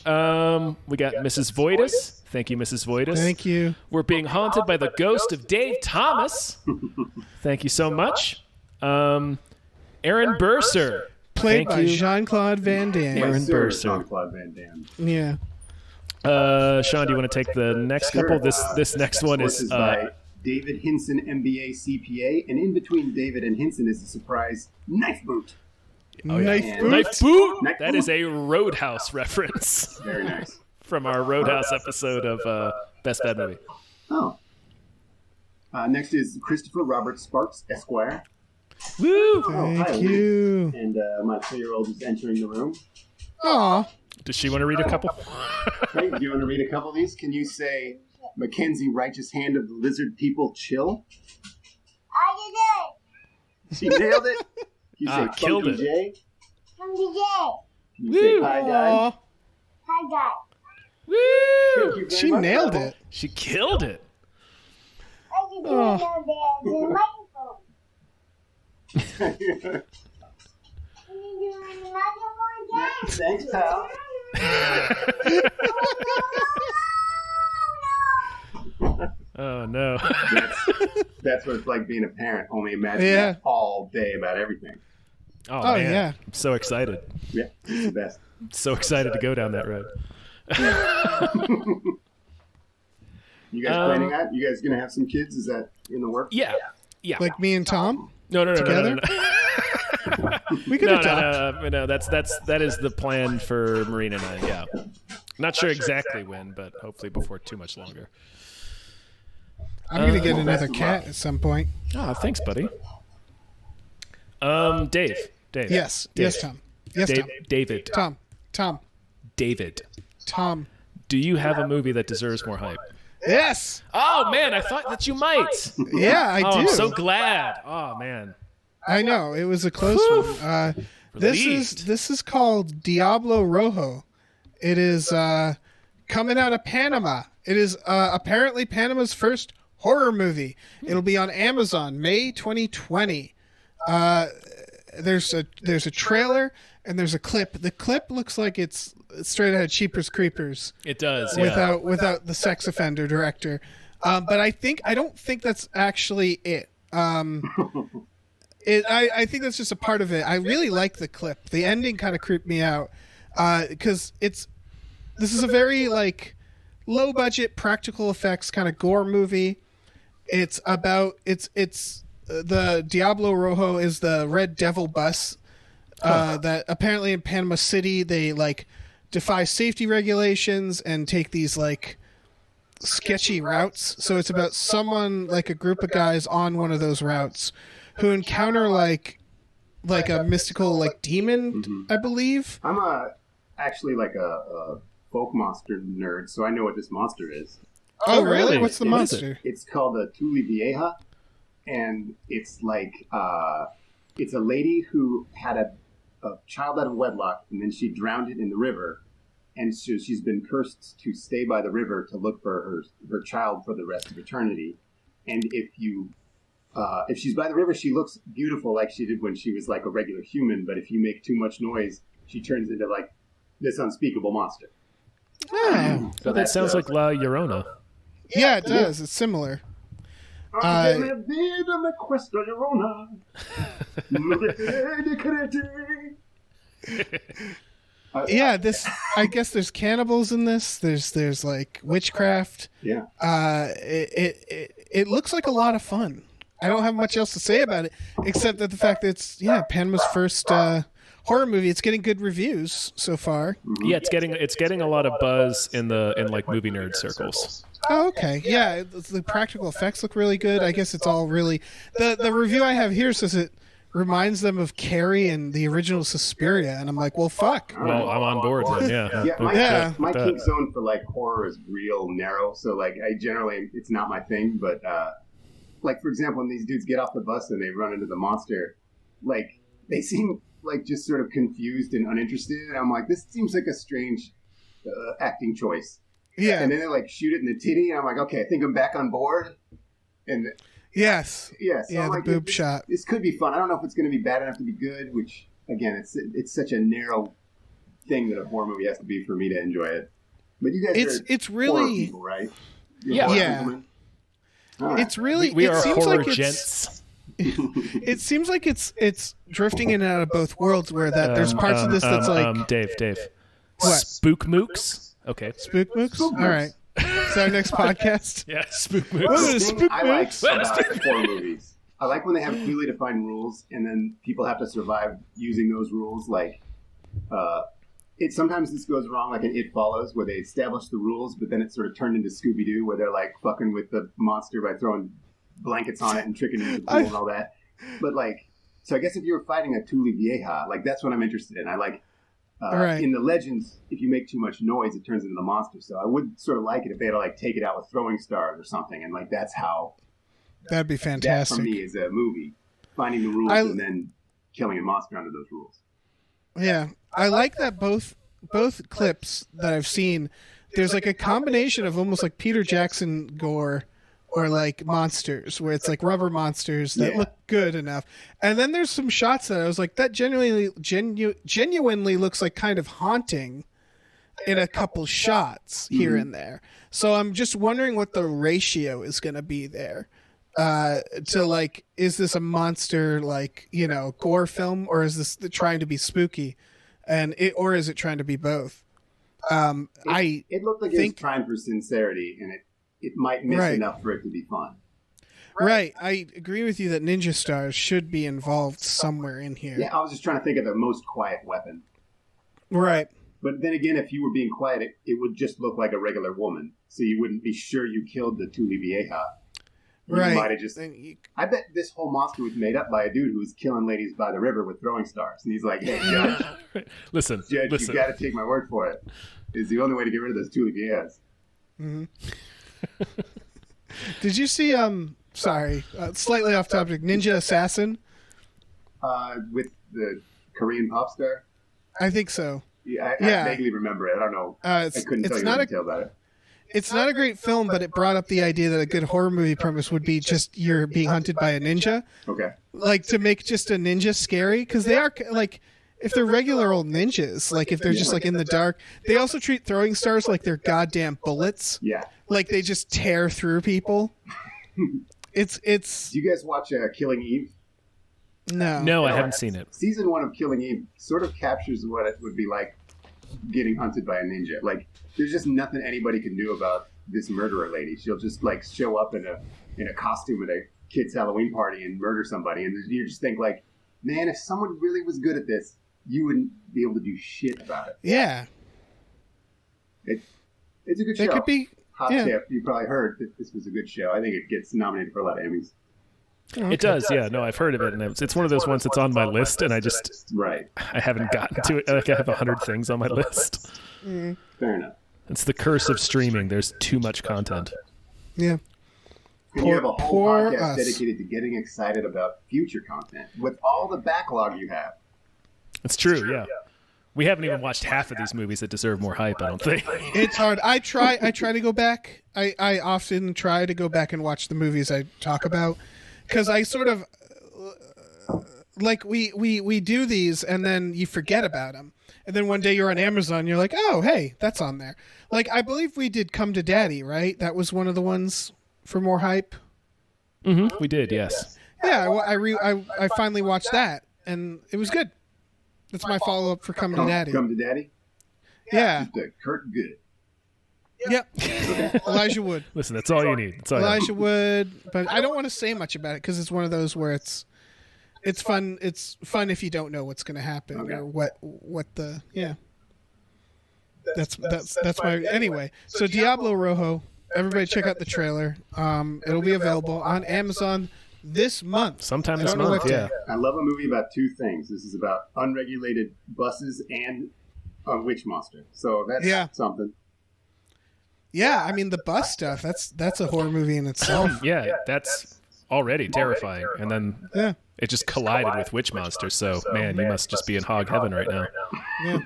We got Mrs. Voidus. Thank you, Mrs. Voidus. Thank you. We're being haunted by the ghost of Dave Thomas. Thank you so much. Aaron Burser. Played by Jean-Claude Van Damme. Aaron Burser. Jean-Claude Van Damme. Yeah. Sean, do you want to take the next couple? This next one is by David Hinson, MBA, CPA, and in between David and Hinson is a surprise knife boot. Oh, yeah. Knife boot. Knife boot. Knife That boot. is a Roadhouse reference Very nice. from our Roadhouse episode of Best Bad Movie. Oh. Next is Christopher Robert Sparks, Esquire. Woo! Thank you. And my 3-year-old is entering the room. Aw. Does she want to read a couple? Hey, do you want to read a couple of these? Can you say, Mackenzie, righteous hand of the lizard people, chill? She nailed it. You say killed Funky it. J? You Woo. say Pie Guy? Aw. Woo! Thank you very She much, nailed Rebel. it. She killed it. Thanks, pal. Oh no. That's what it's like being a parent. Only imagine Yeah. that all day about everything. Oh, Oh, man. yeah. I'm so excited. Yeah, it's the best. So excited to go down that road. You guys planning that? You guys gonna have some kids? Is that in the works? Yeah. Yeah. Like me and Tom? no. together? We could adopt. No. That is the plan for Marina and I. Yeah. Not sure exactly when, but hopefully before too much longer. I'm going to get another cat at some point. Oh, thanks, buddy. Dave. Yes. Dave. Yes, Tom. Yes, Tom. David. David. Tom. Do you have a movie that deserves more hype? Yes. Oh man, I thought that you might. Yeah, I do. I'm so glad. Oh man. I know. It was a close one. This is called Diablo Rojo. It is coming out of Panama. It is apparently Panama's first horror movie. It'll be on Amazon May 2020. There's a trailer and there's a clip. The clip looks like it's straight out of Jeepers Creepers. It does. Yeah. Without the sex offender director. But I don't think that's actually it. I think that's just a part of it. I really like the clip. The ending kind of creeped me out because this is a very like low budget practical effects kind of gore movie. It's the Diablo Rojo is the Red Devil bus that apparently in Panama City they like defy safety regulations and take these like sketchy routes. So it's about someone like a group of guys on one of those routes who encounter like a mystical like demon, I believe. I'm actually like a folk monster nerd, so I know what this monster is. Oh, really? What's the What is monster? It's called a Tuli Vieja, and it's like it's a lady who had a child out of wedlock, and then she drowned it in the river, and so she's been cursed to stay by the river to look for her child for the rest of eternity. And if she's by the river, she looks beautiful like she did when she was like a regular human, but if you make too much noise, she turns into like this unspeakable monster. Oh. So that sounds like La Llorona. Yeah, it does. It's similar. Yeah, I guess there's cannibals in this. There's like witchcraft. Yeah. It looks like a lot of fun. I don't have much else to say about it except that the fact that it's Panama's first horror movie. It's getting good reviews so far. Yeah, it's getting a lot of buzz in like movie nerd circles. Oh, okay. Yeah, the practical effects look really good. I guess it's all really the review I have here says it reminds them of Carrie and the original Suspiria, and I'm like, well, fuck. Well, I'm on board then. Yeah. My kink zone for like horror is real narrow, so like I generally it's not my thing. But like for example, when these dudes get off the bus and they run into the monster, like they seem like just sort of confused and uninterested, and I'm like, this seems like a strange acting choice. Yeah. And then they like shoot it in the titty, and I'm like, okay, I think I'm back on board. And Yes. yeah, so Yeah, I'm the like, boob shot. This could be fun. I don't know if it's going to be bad enough to be good, which again, it's such a narrow thing that a horror movie has to be for me to enjoy it. But you guys it's horror really people, right? Yeah. Right. It's really we it are seems horror like gents. it seems like it's drifting in and out of both worlds where that there's parts of this that's like Dave. What? Spook mooks. Okay. Spook Mooks? All right. Is that our next podcast? Yeah, spook What mooks. is Spook I like Mooks? about horror movies. I like when they have clearly defined rules, and then people have to survive using those rules. Like, sometimes this goes wrong, like in It Follows, where they establish the rules, but then it sort of turned into Scooby Doo, where they're like fucking with the monster by throwing blankets on it and tricking it into the pool and all that. But like, so I guess if you were fighting a Thule Vieja, like that's what I'm interested in. I like. Right. In the legends, if you make too much noise, it turns into the monster. So I would sort of like it if they had to like take it out with throwing stars or something, and like that's how. That'd be fantastic. That for me is a movie, finding the rules and then killing a monster under those rules. Yeah, I like that both clips that I've seen. There's like a combination of almost like Peter Jackson gore or like monsters, where it's like rubber monsters that look good enough. And then there's some shots that I was like, that genuinely looks like kind of haunting in a couple shots here and there. So I'm just wondering what the ratio is going to be there. To like, is this a monster, like, you know, gore film, or is this trying to be spooky, or is it trying to be both? It looked like it was trying for sincerity, and it might miss enough for it to be fun. Right. I agree with you that ninja stars should be involved somewhere in here. Yeah, I was just trying to think of the most quiet weapon. Right. But then again, if you were being quiet, it would just look like a regular woman, so you wouldn't be sure you killed the Thule Vieja. Right. You might have just. I bet this whole monster was made up by a dude who was killing ladies by the river with throwing stars, and he's like, "Hey, Judge, listen, you got to take my word for it. It's the only way to get rid of those Thule Viejas." Mm-hmm. Did you see? Slightly off topic. Ninja Assassin. With the Korean pop star. I think so. Yeah, I vaguely remember it. I don't know. I couldn't tell you the detail about it. It's not a great film, but it brought up the idea that a good horror movie premise would be just you're being hunted by a ninja. Okay. Like, to make just a ninja scary, because they are like, if they're regular old ninjas, like if they're just like in the dark, they also treat throwing stars like they're goddamn bullets. Yeah. Like they just tear through people. It's. Do you guys watch Killing Eve? No, I haven't seen it. Season 1 of Killing Eve sort of captures what it would be like getting hunted by a ninja. Like, there's just nothing anybody can do about this murderer lady. She'll just like show up in a costume at a kid's Halloween party and murder somebody, and you just think like, man, if someone really was good at this, you wouldn't be able to do shit about it. Yeah. It's a good show. It could be. Hot tip. You probably heard that this was a good show. I think it gets nominated for a lot of Emmys. It does, yeah. No, I've heard of it, and it's one of those ones that's on my list, and I haven't gotten to it. Like, I have 100 things on my list. Fair enough. It's the curse of streaming. There's too much content. Yeah. And you have a whole podcast dedicated to getting excited about future content with all the backlog you have. It's true, yeah. We haven't even watched half of these movies that deserve more hype, I don't think. It's hard. I try to go back. I often try to go back and watch the movies I talk about, because I sort of like we do these and then you forget about them, and then one day you're on Amazon, you're like, oh hey, that's on there. Like, I believe we did Come to Daddy, right? That was one of the ones for more hype. Mm-hmm. We did, yes. Yeah, I finally watched that, and it was good. That's my follow-up for Come to Daddy. Come to Daddy? Yeah. Just Kurt Good. Yep. Elijah Wood. Listen, that's all you need. Elijah Wood, but I don't want to say much about it because it's one of those where it's fun. It's fun if you don't know what's going to happen or what the That's my anyway. So Diablo Rojo. Everybody check out the trailer. It'll be available on Amazon this month. Sometime this month, yeah. I love a movie about two things. This is about unregulated buses and a witch monster. So that's something. Yeah, I mean the bus stuff. That's a horror movie in itself. Yeah, that's already terrifying. And then it just collided with witch monsters. So man, you must just be in hog heaven right now. Yeah.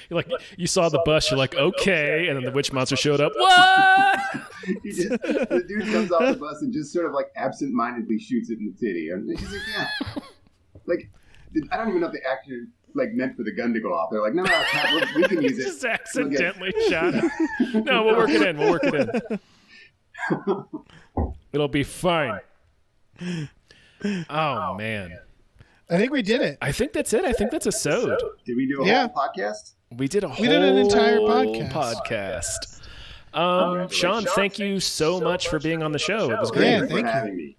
You're like, you saw the bus, you're like, okay, and then the witch monster showed up. What? The dude comes off the bus and just sort of like absent-mindedly shoots it in the titty. And he's like, yeah. Like, I don't even know if the actor like meant for the gun to go off. They're like, no, Pat, we can use it. Just accidentally shot it. No, we'll work it in. It'll be fine. Oh man. I think we did it. I think that's it. I think that's a sode. Did we do a whole podcast? We did an entire podcast. Sean, thank you so much for being on the show. It was great. Yeah, Thank you for having me.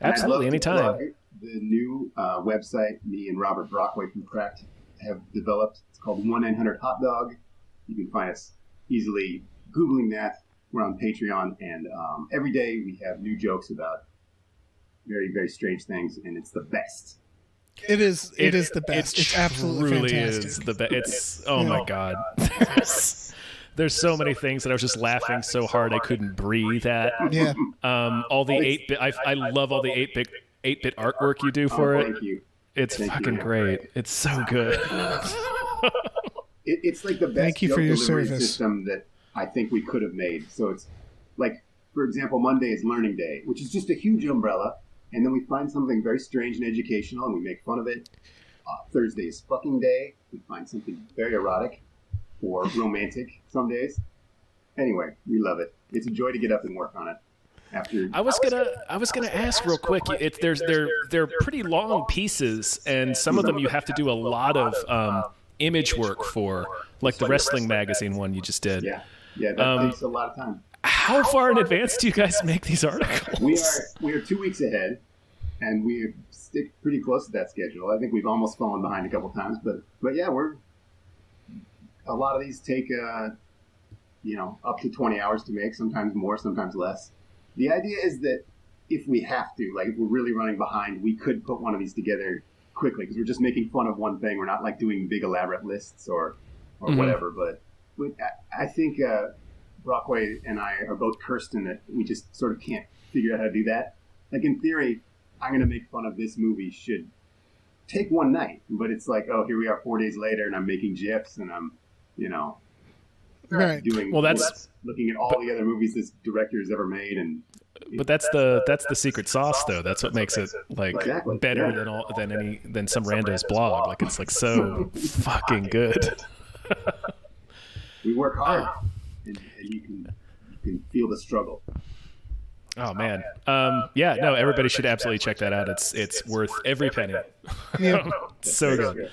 Absolutely, anytime. The new website me and Robert Brockway from Cracked have developed. It's called 1-900-HOT-DOG. You can find us easily Googling that. We're on Patreon, and every day we have new jokes about very, very strange things, and it's the best. It is the best. It's absolutely fantastic. Is the best. It's my god. There's so many things that I was just laughing so hard I couldn't breathe at. Yeah. All the 8-bit. I love all the 8-bit artwork you do for it. Thank you. It's fucking great. It's so good. It's like the best Thank you for your delivery service. system that I think we could have made. So it's like, for example, Monday is Learning Day, which is just a huge umbrella. And then we find something very strange and educational, and we make fun of it. Thursday is Fucking Day. We find something very erotic or romantic some days. Anyway, we love it. It's a joy to get up and work on it. I was gonna ask real quick. They're pretty long pieces, and some of them you have to do a lot of image work for, like the wrestling magazine one you just did. Yeah, that takes a lot of time. How far in advance do you guys make these articles? We are 2 weeks ahead, and we stick pretty close to that schedule. I think we've almost fallen behind a couple times, but yeah, a lot of these take up to 20 hours to make, sometimes more, sometimes less. The idea is that if we have to, like if we're really running behind, we could put one of these together quickly because we're just making fun of one thing. We're not like doing big elaborate lists or whatever. But I think Brockway and I are both cursed in that we just sort of can't figure out how to do that. Like in theory, I'm going to make fun of this movie should take one night, but it's like, oh, here we are 4 days later, and I'm making GIFs, and I'm, right. doing looking at all the other movies this director has ever made, and but that's the secret sauce, though. That's what makes it like better than some rando's blog. Like it's like so fucking good. We work hard, and you can feel the struggle. Oh man, everybody should absolutely check that out. It's worth every penny. Yeah. So good.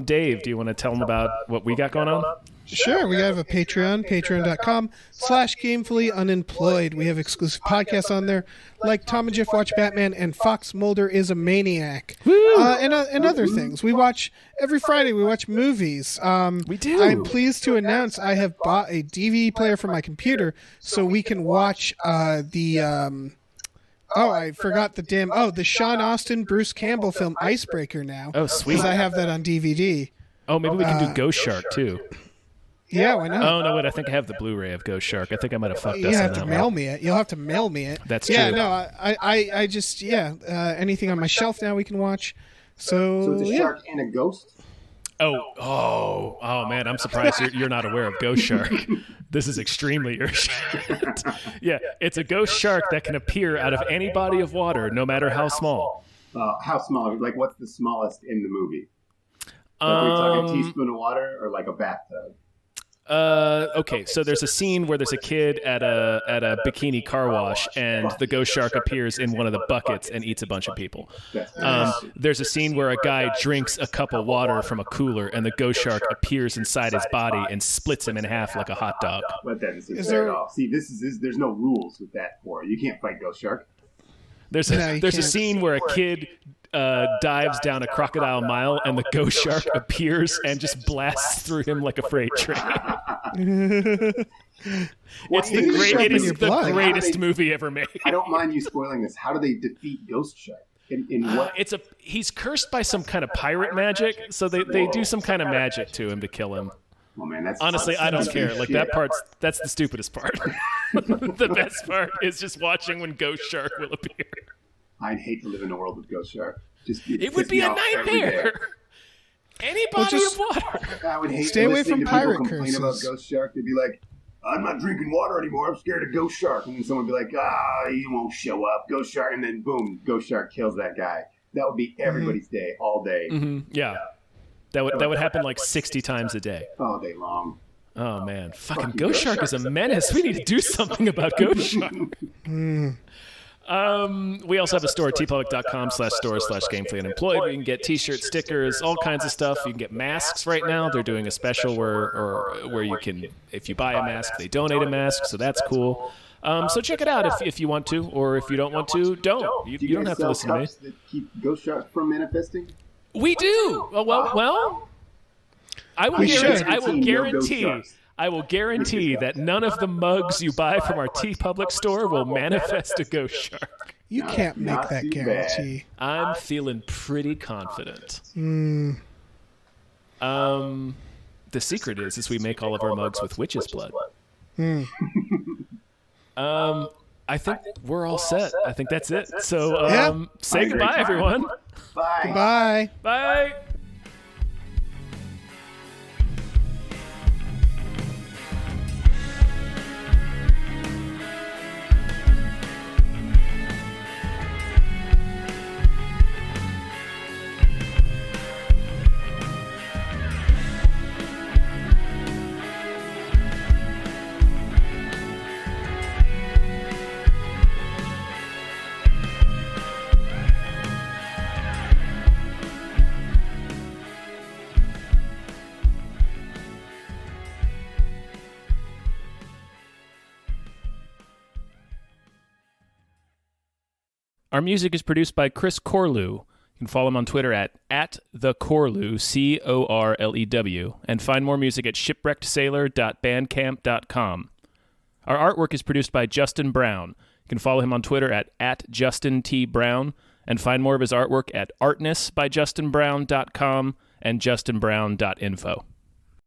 Dave, do you want to tell them about what we got going on? Sure, we have a Patreon, patreon.com/gamefullyunemployed. We have exclusive podcasts on there, like Tom and Jeff Watch Batman and Fox Mulder is a Maniac. And other things. We watch, every Friday we watch movies. We do. I'm pleased to announce I have bought a DVD player for my computer so we can watch I forgot the Sean Austin, Bruce Campbell film Icebreaker now. Oh, sweet. Because I have that on DVD. Oh, maybe we can do Ghost Shark, too. Yeah, why not? Oh, no, wait, I think I have the Blu-ray of Ghost Shark. I think I might have fucked us. You have to mail me it. You'll have to mail me it. That's true. Yeah, no, I just, anything on my shelf now we can watch. So it's a shark and a ghost? Oh, man, I'm surprised you're not aware of Ghost Shark. This is extremely your shit. Yeah, it's a ghost shark that can appear out of any body of water, no matter how small. How small? Like, what's the smallest in the movie? Like, are we talking a teaspoon of water or like a bathtub? Okay, so there's a scene where there's a kid at a bikini car wash, and the ghost shark appears in one of the buckets and eats a bunch of people. There's a scene where a guy drinks a cup of water from a cooler, and the ghost shark appears inside his body and splits him in half like a hot dog. But that doesn't fair at all. See, there's no rules with that for you. Can't fight ghost shark. There's a scene where a kid dives down a crocodile mile, and the ghost shark appears and just blasts through him like a freight train. It is the greatest movie ever made. I don't mind you spoiling this. How do they defeat Ghost Shark? In what? He's cursed by some kind of pirate magic, so they do some kind of magic to him to kill him. Oh man, honestly, I don't care. Like that's the stupidest part. The best part is just watching when Ghost Shark will appear. I'd hate to live in a world with Ghost Shark. It would be a nightmare. Any body of water. I would hate stay away from pirate complain curses. About Ghost Shark. They'd be like, I'm not drinking water anymore. I'm scared of Ghost Shark. And then someone would be like, he won't show up. Ghost Shark. And then boom, Ghost Shark kills that guy. That would be everybody's day, all day. Yeah. That would happen like 60 times a day. All day long. Oh, man. Fucking Ghost Shark is a menace. We need to do something about Ghost Shark. We also have a store, tpublic.com/store/gamefullyunemployed. You can get t-shirts, stickers, all kinds of stuff. You can get masks right now. They're doing a special where you can, if you buy a mask, they donate a mask, so that's cool. So check it out if you want to, or if you don't want to, don't. You don't have to listen to me. That keep Ghost Shark from manifesting? We do. Well, I will guarantee that none of the mugs you buy from our TeePublic store will manifest a ghost shark. You can't make that guarantee. I'm feeling pretty confident. The secret is we make all of our mugs with witch's blood. I think we're all set. I think that's it. So say goodbye, everyone. Bye. Goodbye. Bye. Our music is produced by Chris Corlew. You can follow him on Twitter at @thecorlew, Corlew, and find more music at shipwreckedsailor.bandcamp.com. Our artwork is produced by Justin Brown. You can follow him on Twitter at @JustinTBrown, and find more of his artwork at artnessbyjustinbrown.com and justinbrown.info.